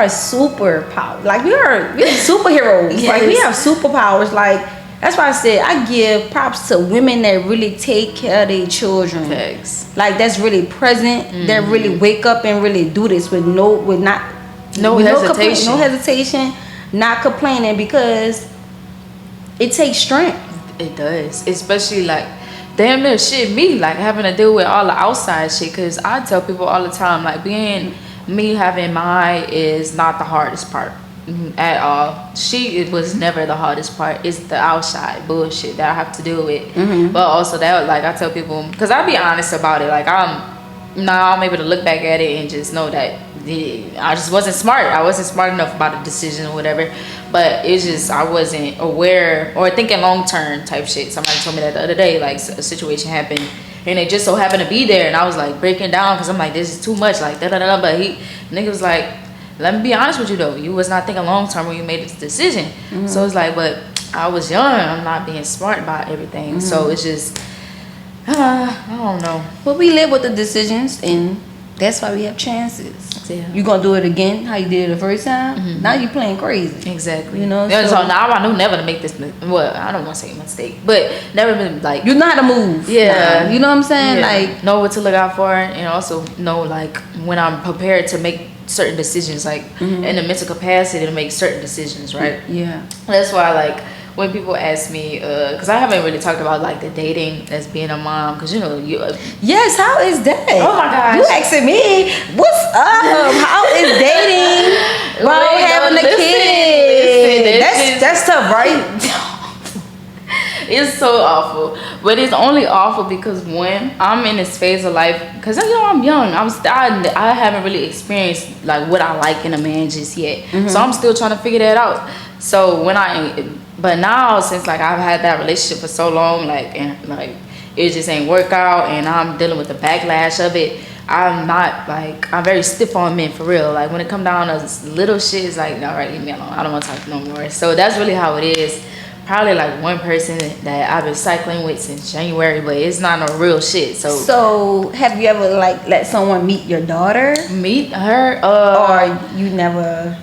Speaker 3: superpower. Like, we're superheroes. Yes. Like, we have superpowers. Like, that's why I said I give props to women that really take care of their children.
Speaker 2: Thanks.
Speaker 3: Like, that's really present. That really wake up and really do this with no hesitation, not complaining, because it takes strength.
Speaker 2: It does, especially like damn near shit me, like having to deal with all the outside shit. Because I tell people all the time, like, being me having my is not the hardest part at all. It was never the hardest part. It's the outside bullshit that I have to deal with. But also that, like, I tell people, because I be honest about it, like, I'm able to look back at it and just know that I just wasn't smart. I wasn't smart enough about a decision or whatever. But it's just, I wasn't aware or thinking long term type shit. Somebody told me that the other day, like, a situation happened and they just so happened to be there, and I was like breaking down because I'm like, this is too much, like da da da. But nigga was like, let me be honest with you though, you was not thinking long term when you made this decision. So it's like, but I was young, I'm not being smart about everything. So it's just I don't know.
Speaker 3: But we live with the decisions, and that's why we have chances.
Speaker 2: Yeah.
Speaker 3: You gonna do it again how you did it the first time? Now you playing crazy.
Speaker 2: Exactly.
Speaker 3: You know.
Speaker 2: So now I know never to make this. Well, I don't want to say mistake, but never been like.
Speaker 3: You know how to move.
Speaker 2: Yeah.
Speaker 3: You know what I'm saying?
Speaker 2: Yeah.
Speaker 3: Like,
Speaker 2: know what to look out for, and also know, like, when I'm prepared to make certain decisions, like in the mental capacity to make certain decisions, right?
Speaker 3: Yeah.
Speaker 2: That's why, like, when people ask me, because I haven't really talked about, like, the dating as being a mom, because, you know,
Speaker 3: yes, how is that?
Speaker 2: Oh my gosh.
Speaker 3: You asking me, what's up? How is dating while having a kid? That's tough, right?
Speaker 2: It's so awful, but it's only awful because when I'm in this phase of life, because, you know, I'm young, I haven't really experienced, like, what I like in a man just yet. So I'm still trying to figure that out. So but now, since, like, I've had that relationship for so long, like, and, like, it just ain't work out, and I'm dealing with the backlash of it, I'm not like, I'm very stiff on men for real. Like when it come down to little shit, it's like, all right, leave me alone. I don't want to talk no more. So that's really how it is. Probably like one person that I've been cycling with since January, but it's not no real shit.
Speaker 3: So have you ever like let someone meet your daughter?
Speaker 2: Meet her?
Speaker 3: Or you never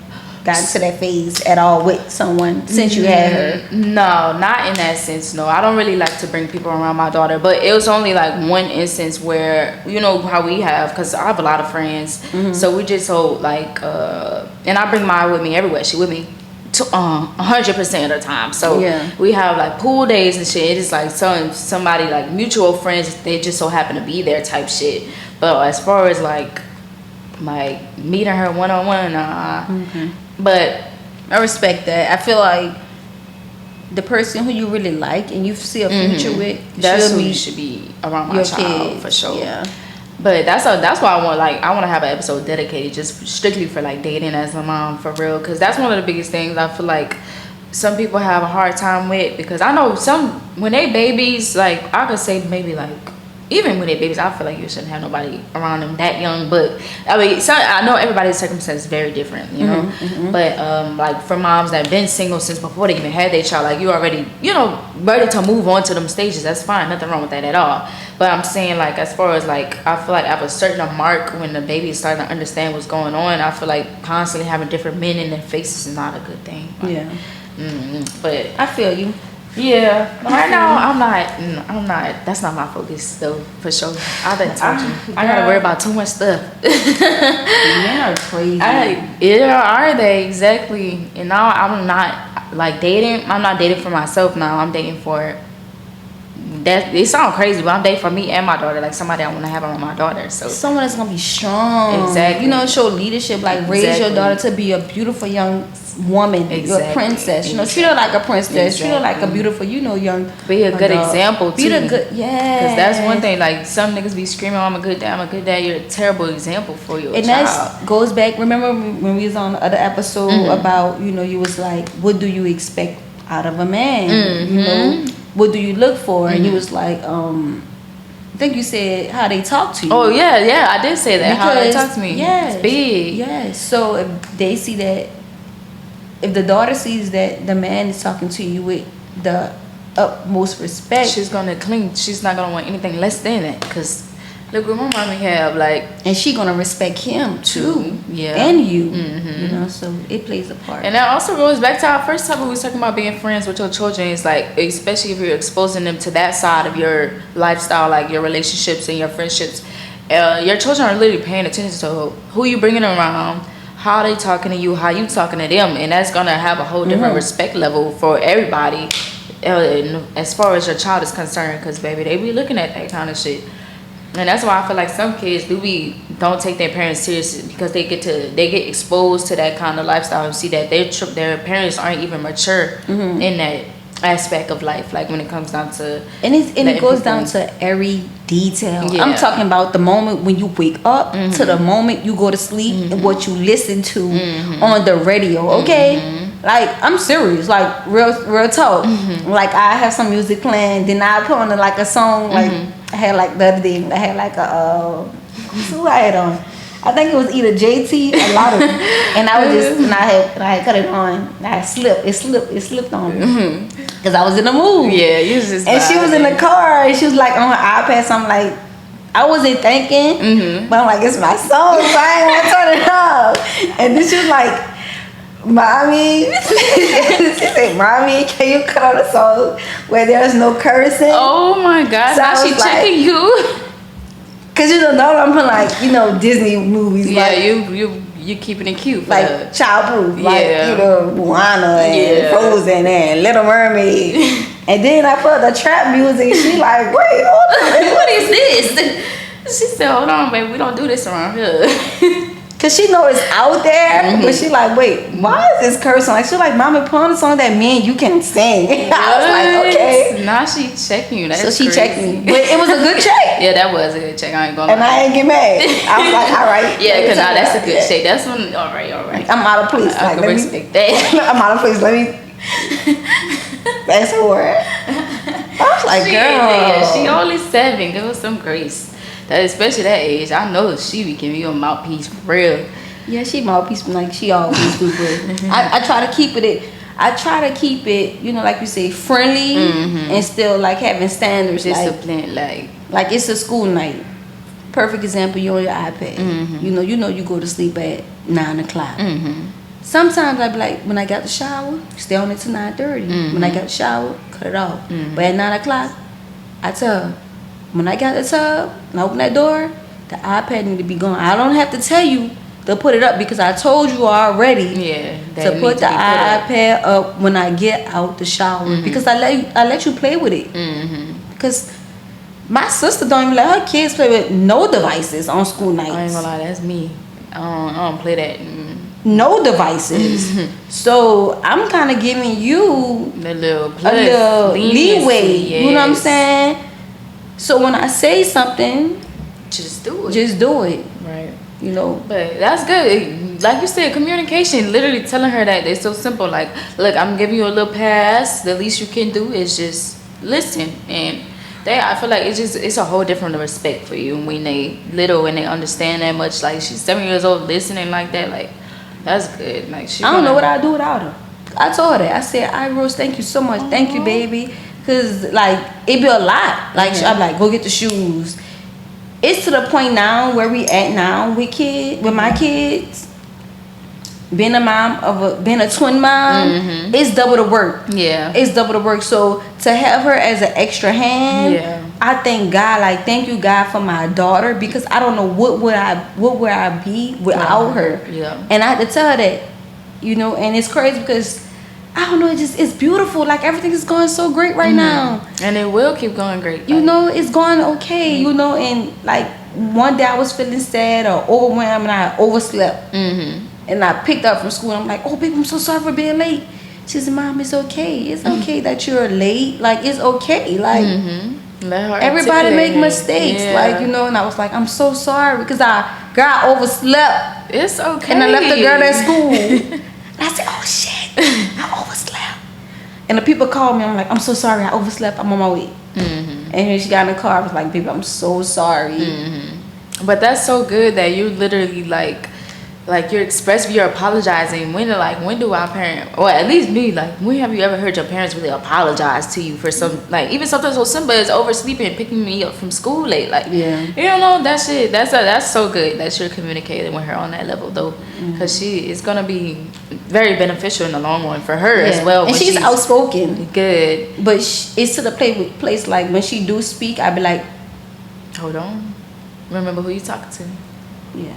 Speaker 3: got to that phase at all with someone since you had her?
Speaker 2: No, not in that sense. No, I don't really like to bring people around my daughter, but it was only like one instance where, you know how we have, because I have a lot of friends, so we just hold like and I bring mine with me everywhere. She with me 100% of the time. So we have like pool days and shit. It is like somebody like mutual friends, they just so happen to be there type shit. But as far as like meeting her one-on-one, but
Speaker 3: I respect that. I feel like the person who you really like and you see a future with,
Speaker 2: that's who you should be around my child
Speaker 3: kid.
Speaker 2: For sure.
Speaker 3: Yeah.
Speaker 2: But that's why I want to have an episode dedicated just strictly for like dating as a mom for real, because that's one of the biggest things I feel like some people have a hard time with, because I know some when they babies, like I could say maybe like even when they babies, I feel like you shouldn't have nobody around them that young. But I mean, I know everybody's circumstance is very different, you know. But like for moms that have been single since before they even had their child, like you already, you know, ready to move on to them stages. That's fine, nothing wrong with that at all. But I'm saying like as far as like I feel like at a certain mark when the baby is starting to understand what's going on, I feel like constantly having different men in their faces is not a good thing. Like, but
Speaker 3: I feel you.
Speaker 2: Yeah, right now I'm not. That's not my focus though, for sure. I've been talking. I gotta worry about too much stuff.
Speaker 3: Men are crazy.
Speaker 2: Are they exactly? And now I'm not like dating. I'm not dating for myself now. I'm dating for. That it sounds crazy, but I'm dating for me and my daughter, like somebody I want to have around my daughter. So
Speaker 3: someone that's gonna be strong.
Speaker 2: Exactly.
Speaker 3: You know, show leadership. Like raise your daughter to be a beautiful young woman, you're a princess. You know, treat her like a princess. Treat her like a beautiful, you know, young.
Speaker 2: Be a good example too.
Speaker 3: Be the good,
Speaker 2: Because that's one thing. Like some niggas be screaming, "I'm a good dad. I'm a good dad." You're a terrible example for your child.
Speaker 3: And that goes back. Remember when we was on the other episode about, you know, you was like, "What do you expect out of a man?" You know, what do you look for? And you was like, I think you said how they talk to you.
Speaker 2: Oh yeah, I did say that. How they talk to me.
Speaker 3: Yes,
Speaker 2: it's big.
Speaker 3: Yes. So if they see that. If the daughter sees that the man is talking to you with the utmost respect,
Speaker 2: she's gonna cling. She's not gonna want anything less than that. Cause look what my mommy have, like, and
Speaker 3: she gonna respect him too, and you. You know, so it plays a part.
Speaker 2: And that also goes back to our first topic. We was talking about being friends with your children. It's like, especially if you're exposing them to that side of your lifestyle, like your relationships and your friendships. Your children are literally paying attention to who you bringing around. How they talking to you, how you talking to them, and that's gonna have a whole different respect level for everybody, as far as your child is concerned. Because baby, they be looking at that kind of shit, and that's why I feel like some kids don't take their parents seriously, because they get exposed to that kind of lifestyle and see that their parents aren't even mature in that aspect of life. Like when it comes down to
Speaker 3: it goes down to every detail. I'm talking about the moment when you wake up to the moment you go to sleep and what you listen to on the radio. Okay, like I'm serious, like real talk. Like I have some music playing, then I put on like a song. Like I had like the other day, I had like a who I had on. I think it was either JT or Lotto, and I was just and I had cut it on. It slipped on me because I was in the mood.
Speaker 2: Yeah, you was just.
Speaker 3: And she was in the car and she was like on her iPad. So I'm like, I wasn't thinking, but I'm like, it's my song, so I ain't gonna turn it off. And then she was like, "Mommy," she said, "Mommy, can you cut on a song where there's no cursing?"
Speaker 2: Oh my God! So now she checking you.
Speaker 3: Cause you know I'm from like, you know, Disney movies.
Speaker 2: Yeah,
Speaker 3: like,
Speaker 2: you keeping it cute.
Speaker 3: Like childproof. Like, you know, Moana and Frozen and Little Mermaid. And then I put the trap music. She like, wait, hold on.
Speaker 2: What is this? She said, hold on, baby, we don't do this around here.
Speaker 3: Cause she know it's out there, but she like, wait, why is this cursing? Like, she like, Mama, put on a song that me and you can sing. I was like, okay.
Speaker 2: Now she checking you. That's
Speaker 3: so she
Speaker 2: crazy.
Speaker 3: checked me, but it was a good check.
Speaker 2: Yeah, that was a good check. I ain't gonna.
Speaker 3: And I ain't get mad. I was like, all right.
Speaker 2: Yeah, cause now that's a good check. That's when. All right.
Speaker 3: I'm out of place.
Speaker 2: I can respect that.
Speaker 3: I'm out of place. Let me. That's for it. I was like, girl.
Speaker 2: She only 7. Give her some grace. that, especially that age, I know she be giving you a mouthpiece for real.
Speaker 3: Yeah, she mouthpiece like she always do, but I try to keep it. I try to keep it, you know, like you say, friendly and still like having standards,
Speaker 2: discipline,
Speaker 3: like it's a school night. Perfect example, you on your iPad. You know, you go to sleep at 9 o'clock. Sometimes I be like, when I got the shower, stay on it till 9:30. When I got the shower, cut it off. But at 9 o'clock, I tell her, when I got the tub and I open that door, the iPad need to be gone. I don't have to tell you to put it up because I told you already to put the iPad up when I get out the shower because I let you play with it. Because my sister don't even let her kids play with no devices on school nights.
Speaker 2: I ain't gonna lie, that's me. I don't play that.
Speaker 3: No devices. So I'm kind of giving you
Speaker 2: a little
Speaker 3: leeway. Yes. You know what I'm saying? So when I say something,
Speaker 2: just do it.
Speaker 3: Just do it.
Speaker 2: Right.
Speaker 3: You know.
Speaker 2: But that's good. Like you said, communication. Literally telling her that it's so simple. Like, look, I'm giving you a little pass. The least you can do is just listen. And I feel like it's a whole different respect for you when they little and they understand that much. Like she's 7 years old, listening like that. Like that's good. Like
Speaker 3: I don't know what I'd do without her. I told her that. I said, Rose, thank you so much. Thank you, baby. Cause like it be a lot. Like I'm like, go get the shoes. It's to the point now where we at now with my kids. Being a mom being a twin mom, it's double the work. Yeah, it's double the work. So to have her as an extra hand, I thank God. Like thank you God for my daughter because I don't know what would I be without her. Yeah, and I had to tell her that, you know. And it's crazy because I don't know. It's beautiful. Like everything is going so great right now,
Speaker 2: and it will keep going great.
Speaker 3: You know, it's going okay. You know, and like one day I was feeling sad or overwhelmed and I overslept. And I picked up from school and I'm like, oh, baby, I'm so sorry for being late. She said, Mom, it's okay. It's okay that you're late. Like, it's okay. Like, everybody make mistakes. Yeah. Like, you know, and I was like, I'm so sorry because I overslept.
Speaker 2: It's okay.
Speaker 3: And I left the girl at school. And I said, oh, shit, I overslept. And the people called me. I'm like, I'm so sorry. I overslept. I'm on my way. And when she got in the car, I was like, baby, I'm so sorry.
Speaker 2: But that's so good that you literally, like you're expressive, you're apologizing. When do our parents, or at least me, like when have you ever heard your parents really apologize to you for some, like even something so simple as oversleeping and picking me up from school late? Like, you don't know that shit. That's so good that you're communicating with her on that level though, because it's gonna be very beneficial in the long run for her as well.
Speaker 3: And she's outspoken.
Speaker 2: Good,
Speaker 3: but it's to the place like when she do speak, I be like,
Speaker 2: hold on, remember who you talking to.
Speaker 3: Yeah.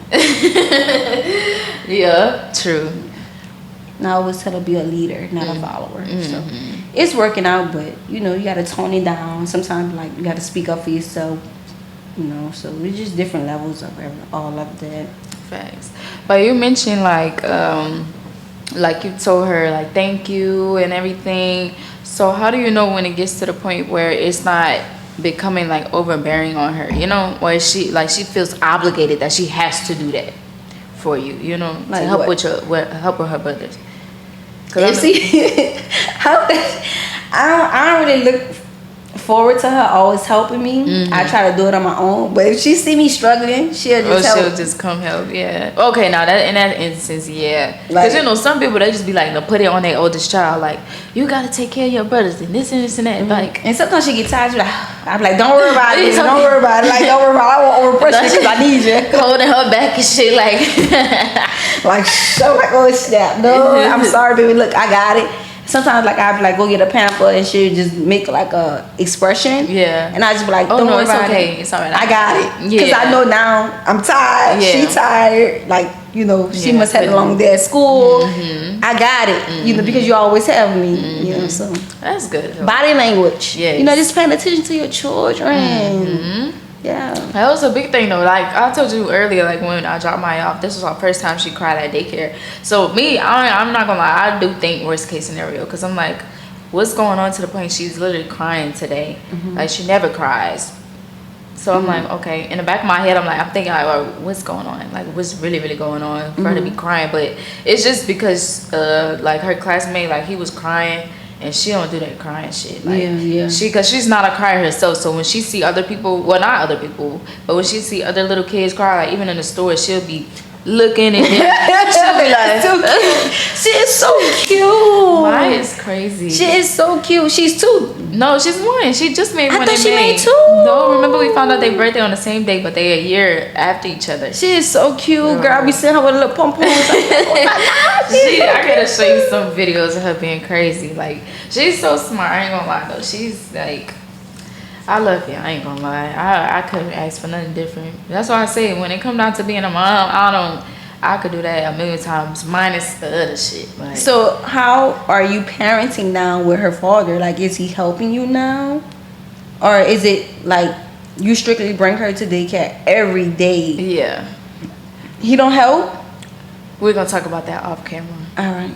Speaker 2: Yeah, true.
Speaker 3: And I always tell her be a leader, not a follower. So it's working out, but you know, you gotta tone it down. Sometimes like you gotta speak up for yourself. You know, so it's just different levels of all of that.
Speaker 2: Facts. But you mentioned like you told her like thank you and everything. So how do you know when it gets to the point where it's not becoming like overbearing on her, you know, or she feels obligated that she has to do that for you, you know, like to help with her brothers?
Speaker 3: I don't really look forward to her always helping me. I try to do it on my own, but if she see me struggling, she'll just
Speaker 2: come help. Yeah. Okay, now that in that instance, yeah, because you know some people they just be like, no, put it on their oldest child, like you gotta take care of your brothers and this and this and that. Like,
Speaker 3: and sometimes she get tired. I'm like, don't worry about it. Don't worry about it. Like, don't worry about it. I won't overpressure because I need you.
Speaker 2: Holding her back and shit, like,
Speaker 3: oh snap. No, I'm sorry, baby. Look, I got it. Sometimes like I'd be like go get a pamper and she'll just make like a expression. Yeah. And I just be like, don't worry about it.
Speaker 2: It's okay.
Speaker 3: I got it. Because I know now I'm tired. Yeah. She tired. Like, you know, she must have a long day at school. I got it. You know, because you always have me. You know, so
Speaker 2: that's good.
Speaker 3: Body language. Yeah. You know, just paying attention to your children. Yeah.
Speaker 2: That was a big thing though. Like I told you earlier, like when I dropped Maya off, this was our first time she cried at daycare. So me, I'm not gonna lie, I do think worst case scenario, because I'm like, what's going on to the point she's literally crying today? Like she never cries. So I'm like, okay. In the back of my head, I'm thinking like, what's going on? Like what's really going on for her to be crying? But it's just because like her classmate, like he was crying and she don't do that crying shit. Like,
Speaker 3: yeah.
Speaker 2: Cause she's not a crier herself. So when she see other people, well, not other people, but when she see other little kids cry, like even in the store, she'll be looking at him. She'll be like,
Speaker 3: she is so cute.
Speaker 2: Maya is crazy.
Speaker 3: She is so cute. She's 2.
Speaker 2: No, she's 1. She just made one.
Speaker 3: I thought she made 2.
Speaker 2: No, remember we found out their birthday on the same day, but they a year after each other.
Speaker 3: She is so cute, girl. I be seeing her with a little pom pom.
Speaker 2: I gotta show you some videos of her being crazy. Like, she's so smart. I ain't gonna lie though. She's like, I love you. I ain't gonna lie. I couldn't ask for nothing different. That's why I say when it come down to being a mom, I could do that a million times minus the other shit. Like,
Speaker 3: so how are you parenting now with her father? Like, is he helping you now, or is it like you strictly bring her to daycare every day?
Speaker 2: Yeah.
Speaker 3: He don't help?
Speaker 2: We're gonna talk about that off camera.
Speaker 3: All right.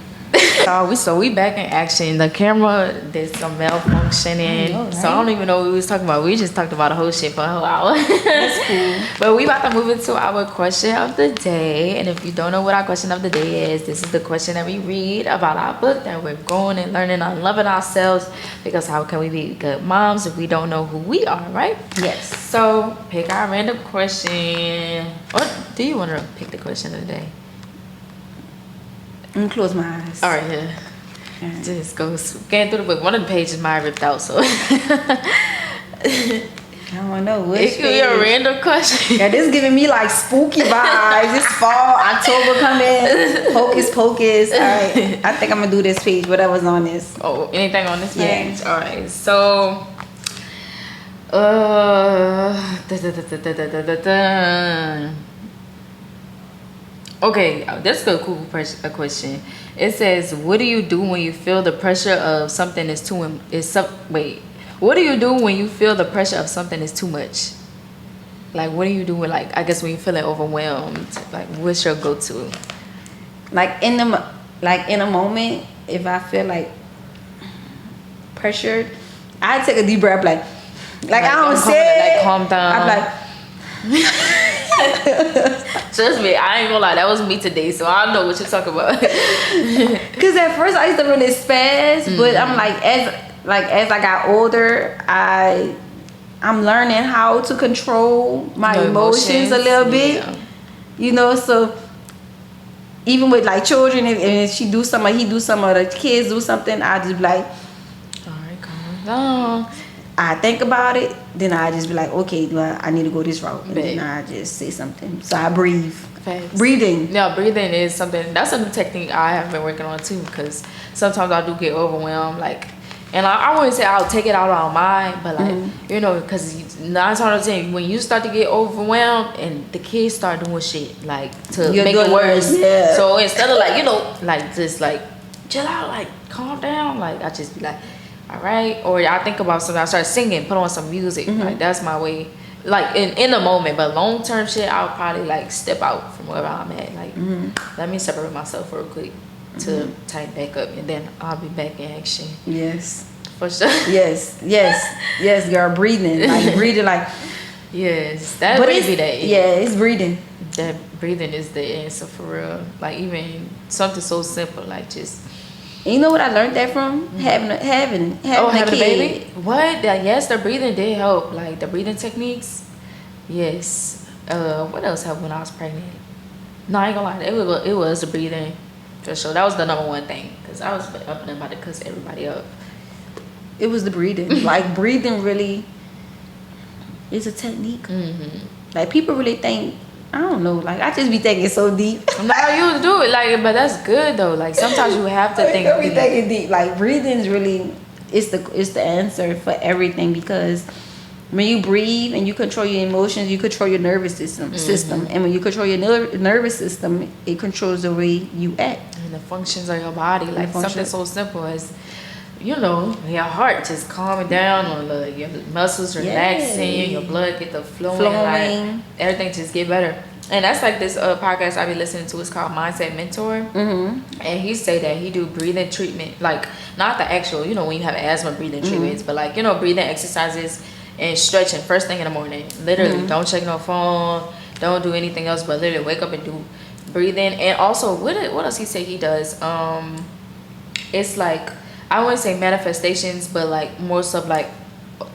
Speaker 2: So we back in action. The camera did some malfunctioning.
Speaker 3: Right?
Speaker 2: So I don't even know what we was talking about. We just talked about a whole shit for a whole hour.
Speaker 3: That's cool.
Speaker 2: But we about to move into our question of the day. And if you don't know what our question of the day is, this is the question that we read about our book that we're growing and learning and loving ourselves. Because how can we be good moms if we don't know who we are, right?
Speaker 3: Yes.
Speaker 2: So pick our random question. Or do you want to pick the question of the day?
Speaker 3: I'm gonna close my eyes.
Speaker 2: All right, yeah.
Speaker 3: Right.
Speaker 2: Just go scan through the book. One of the pages might ripped out, so.
Speaker 3: I don't know which.
Speaker 2: It could be a random question.
Speaker 3: Yeah, this giving me like spooky vibes. It's fall, October coming. Hocus pocus. All right, I think I'm gonna do this page. Whatever's on this.
Speaker 2: Oh, anything on this page?
Speaker 3: Yeah.
Speaker 2: All right, so. Okay, that's a cool question. It says, "What do you do when you feel the pressure of something is too? What do you do when you feel the pressure of something is too much? Like, what do you do when, like, I guess when you're feeling overwhelmed? Like, what's your go-to?
Speaker 3: Like in a moment, if I feel like pressured, I take a deep breath, like I don't say,
Speaker 2: like, calm down.
Speaker 3: I'm like."
Speaker 2: Trust me, I ain't gonna lie, that was me today, so I know what you're talking about.
Speaker 3: Because at first I used to really spaz, but I'm like as I got older, I'm learning how to control my emotions a little bit.
Speaker 2: Yeah.
Speaker 3: You know, so even with like children, and she do something, he do something, or the kids do something, I just be like,
Speaker 2: all right, calm down.
Speaker 3: I think about it, then I just be like, okay, well, I need to go this route, and
Speaker 2: Babe.
Speaker 3: then I just say something. So I breathe.
Speaker 2: Facts.
Speaker 3: Breathing.
Speaker 2: Yeah, breathing is something, that's a new technique I have been working on too, because sometimes I do get overwhelmed, like, and I wouldn't say I'll take it out on mine, but like, you know, because 9 times out of 10, when you start to get overwhelmed and the kids start doing shit, like, to
Speaker 3: You're
Speaker 2: make it worse.
Speaker 3: Yeah.
Speaker 2: So instead of like, you know, like, just like, chill out, like, calm down, like, I just be like, all right. Or I think about something, I start singing, put on some music, like, that's my way, like, in the moment. But long term shit, I'll probably like step out from wherever I'm at, like, let me separate myself real quick to tighten back up, and then I'll be back in action.
Speaker 3: Yes.
Speaker 2: For sure.
Speaker 3: Yes, girl, breathing, like
Speaker 2: Yes, that
Speaker 3: but
Speaker 2: would
Speaker 3: it's,
Speaker 2: be that.
Speaker 3: yeah, it's breathing.
Speaker 2: That breathing is the answer for real. Like, even something so simple, like, just.
Speaker 3: You know what I learned that from? Having a
Speaker 2: Having
Speaker 3: kid.
Speaker 2: a baby. What? Yes, the breathing did help. Like, the breathing techniques. Yes. What else happened when I was pregnant? No, I ain't gonna lie. It was the breathing. For sure. That was the number one thing. Because I was up and about to cuss everybody up.
Speaker 3: It was the breathing. Like, breathing really is a technique. Like, people really think, I don't know, like, I just be thinking so deep.
Speaker 2: No, you do it, like, but that's good though. Like, sometimes you have to think
Speaker 3: I be
Speaker 2: deep.
Speaker 3: thinking deep. Like, breathing is really, it's the answer for everything, because when you breathe and you control your emotions, you control your nervous system. And when you control your nervous system, it controls the way you act.
Speaker 2: And the functions of your body, like something so simple as, you know, your heart just calming down, or your muscles relaxing, your blood get the flowing. Like, everything just get better. And that's like this podcast I be listening to. It's called Mindset Mentor. And he say that he do breathing treatment, like, not the actual, you know, when you have asthma, breathing treatments, but like, you know, breathing exercises and stretching first thing in the morning. Literally, don't check no phone, don't do anything else, but literally wake up and do breathing. And also, what else he say he does? It's like I wouldn't say manifestations, but like more so like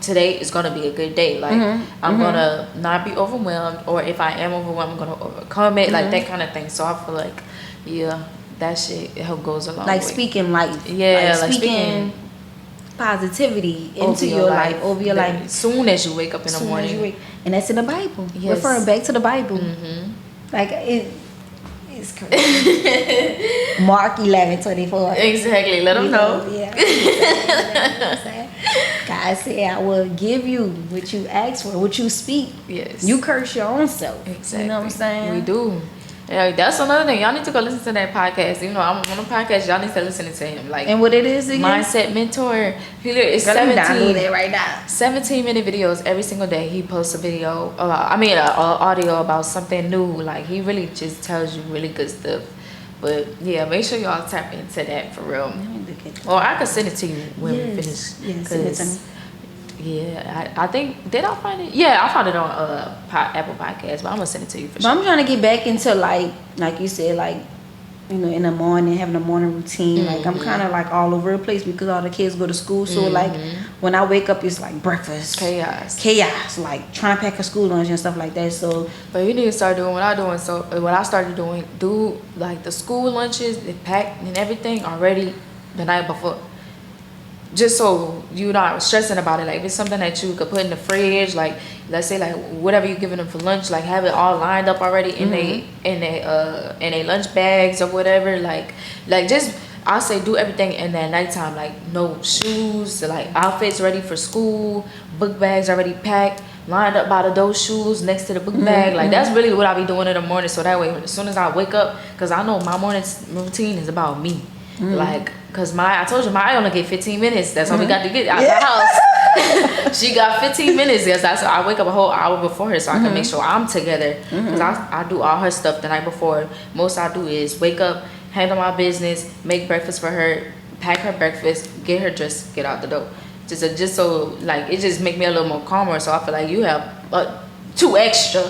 Speaker 2: today is gonna be a good day. Like I'm gonna not be overwhelmed, or if I am overwhelmed, I'm gonna overcome it. Like that kind of thing. So I feel like, yeah, that shit it goes a long way.
Speaker 3: Like speaking life.
Speaker 2: Yeah,
Speaker 3: like speaking positivity into your life, over your life.
Speaker 2: As soon as you wake up in the morning.
Speaker 3: And that's in the Bible. Yes. Referring back to the Bible. Like it's crazy. Mark 11:24.
Speaker 2: Exactly. Let them know.
Speaker 3: Yeah. God said, I will give you what you ask for, what you speak.
Speaker 2: Yes.
Speaker 3: You curse your own self.
Speaker 2: Exactly.
Speaker 3: You know what I'm saying?
Speaker 2: We do. Yeah, that's another thing. Y'all need to go listen to that podcast. You know, I'm on a podcast. Y'all need to listen to him. Like,
Speaker 3: and what it is again?
Speaker 2: Mindset Mentor. It's
Speaker 3: Girl, 17 it right now.
Speaker 2: 17-minute videos every single day. He posts a video. Audio about something new. Like he really just tells you really good stuff. But yeah, make sure y'all tap into that for real. Or I can send it to you when we finish.
Speaker 3: Yes, send it to me.
Speaker 2: Yeah, I think, did I find it? Yeah, I found it on Apple Podcasts, but I'm gonna send it to you for sure.
Speaker 3: But I'm trying to get back into like you said, like, you know, in the morning, having a morning routine. Like I'm kind of like all over the place because all the kids go to school. So like when I wake up, it's like breakfast, chaos, like trying to pack a school lunch and stuff like that. So,
Speaker 2: but you need to start doing what I'm doing. So what I started doing, do like the school lunches, the pack and everything already the night before. Just so you're not stressing about it. Like if it's something that you could put in the fridge, like let's say like whatever you're giving them for lunch, like have it all lined up already in they lunch bags or whatever. Like just I say do everything in that nighttime. Like no shoes, like outfits ready for school, book bags already packed, lined up by those shoes next to the book bag. Like that's really what I be doing in the morning. So that way, as soon as I wake up, because I know my morning routine is about me. Like, cause I told you I only get 15 minutes. That's all we got to get out the house. She got 15 minutes. Yes, that's I wake up a whole hour before her so I can make sure I'm together. Cause I do all her stuff the night before. Most I do is wake up, handle my business, make breakfast for her, pack her breakfast, get her dressed, get out the door. Just so like it just make me a little more calmer. So I feel like you have 2 extra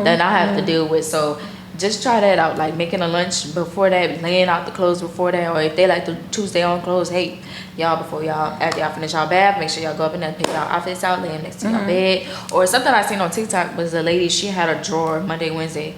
Speaker 2: that I have to deal with. So. Just try that out, like making a lunch before that, laying out the clothes before that, or if they like to choose their own clothes, hey, y'all, after y'all finish y'all bath, make sure y'all go up in there and pick y'all outfits out, lay them next to your bed. Or something I seen on TikTok was a lady, she had a drawer Monday, Tuesday,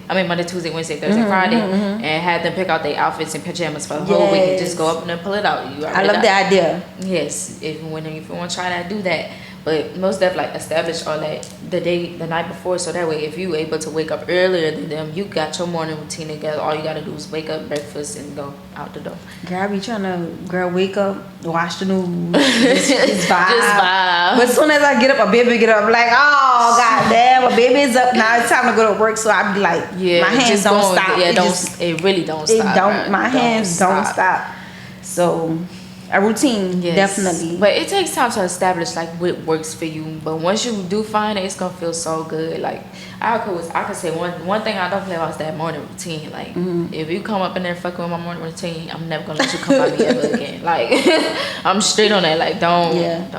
Speaker 2: Wednesday, Thursday, Friday, and had them pick out their outfits and pajamas for the whole week and just go up and then pull it out.
Speaker 3: I love the idea.
Speaker 2: Yes, if you want to try that, do that. But most definitely like establish all that the night before, so that way if you able to wake up earlier than them, you got your morning routine together. All you gotta do is wake up, breakfast, and go out the door.
Speaker 3: Girl, I be trying to wake up, watch the news, just vibe.
Speaker 2: Just vibe.
Speaker 3: But as soon as I get up, a baby get up, I'm like, oh goddamn, my baby is up now. It's time to go to work. So I be like, my hands don't stop.
Speaker 2: Yeah, it really don't stop.
Speaker 3: My hands don't stop. So. A routine, definitely.
Speaker 2: But it takes time to establish like what works for you. But once you do find it, it's gonna feel so good. Like I could say one thing I don't play about is that morning routine. Like if you come up in there fucking with my morning routine, I'm never gonna let you come by me ever again. Like I'm straight on that. Like don't.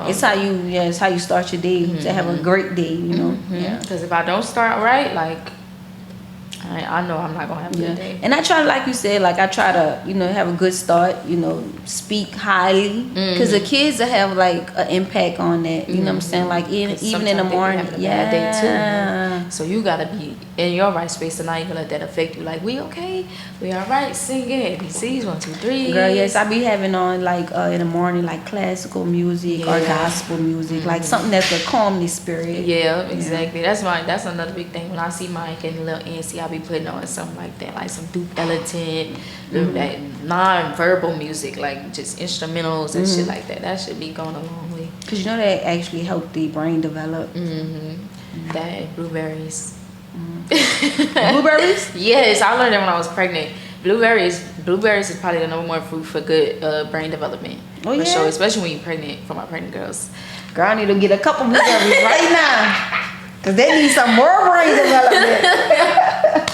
Speaker 3: It's how you start your day to have a great day. You know.
Speaker 2: Because if I don't start right, like. I know I'm not gonna have a good day.
Speaker 3: And I try to, like you said, like I try to, have a good start, speak highly, because the kids will have like an impact on that. You know what I'm saying? Like even in the morning,
Speaker 2: day too. So you gotta be in your right space, and now you gonna let that affect you. Like we okay, we all right, singing ABCs 1, 2, 3.
Speaker 3: Girl, yes, I be having on like in the morning like classical music or gospel music, like something that's a calm the spirit.
Speaker 2: Yeah, exactly. That's another big thing. When I see Mike and Lil NC, I be putting on something like that, like some Duke Ellington, that non-verbal music, like just instrumentals and shit like that. That should be going a long way.
Speaker 3: Cause that actually help the brain develop.
Speaker 2: That blueberries.
Speaker 3: Blueberries?
Speaker 2: Yes, I learned that when I was pregnant. Blueberries is probably the number 1 fruit for good brain development. Oh yeah. For sure, especially when you're pregnant. For my pregnant girls.
Speaker 3: Girl, I need to get a couple blueberries right now. Cause they need some more brain development.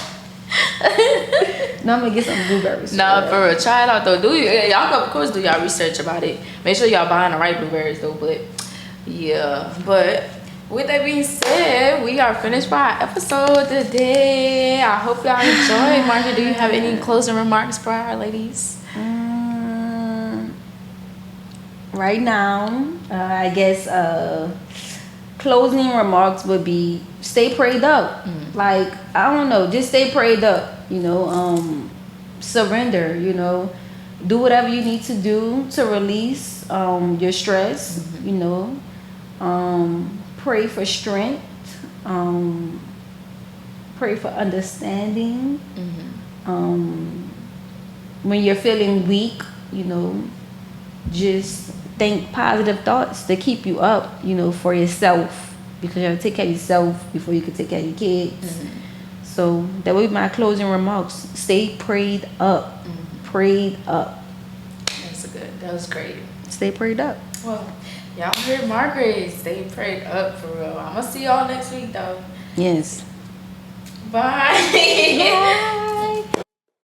Speaker 3: No, I'm gonna get some blueberries.
Speaker 2: Nah, for real. Try it out though. Y'all of course do y'all research about it. Make sure y'all buying the right blueberries though. But yeah, with that being said, we are finished for our episode today. I hope y'all enjoyed. Margaret, do you have any closing remarks for our ladies?
Speaker 3: right now, I guess closing remarks would be stay prayed up. Like, I don't know, just stay prayed up, you know. Surrender, you know. Do whatever you need to do to release your stress, you know. Pray for strength. Pray for understanding. When you're feeling weak, you know, just think positive thoughts to keep you up, you know, for yourself, because you have to take care of yourself before you can take care of your kids. So that would be my closing remarks. Stay prayed up. Prayed up.
Speaker 2: That was great.
Speaker 3: Stay prayed up.
Speaker 2: Well, y'all heard Margaret. Stay prayed up for real. I'm gonna see y'all next week though.
Speaker 3: Yes.
Speaker 2: Bye.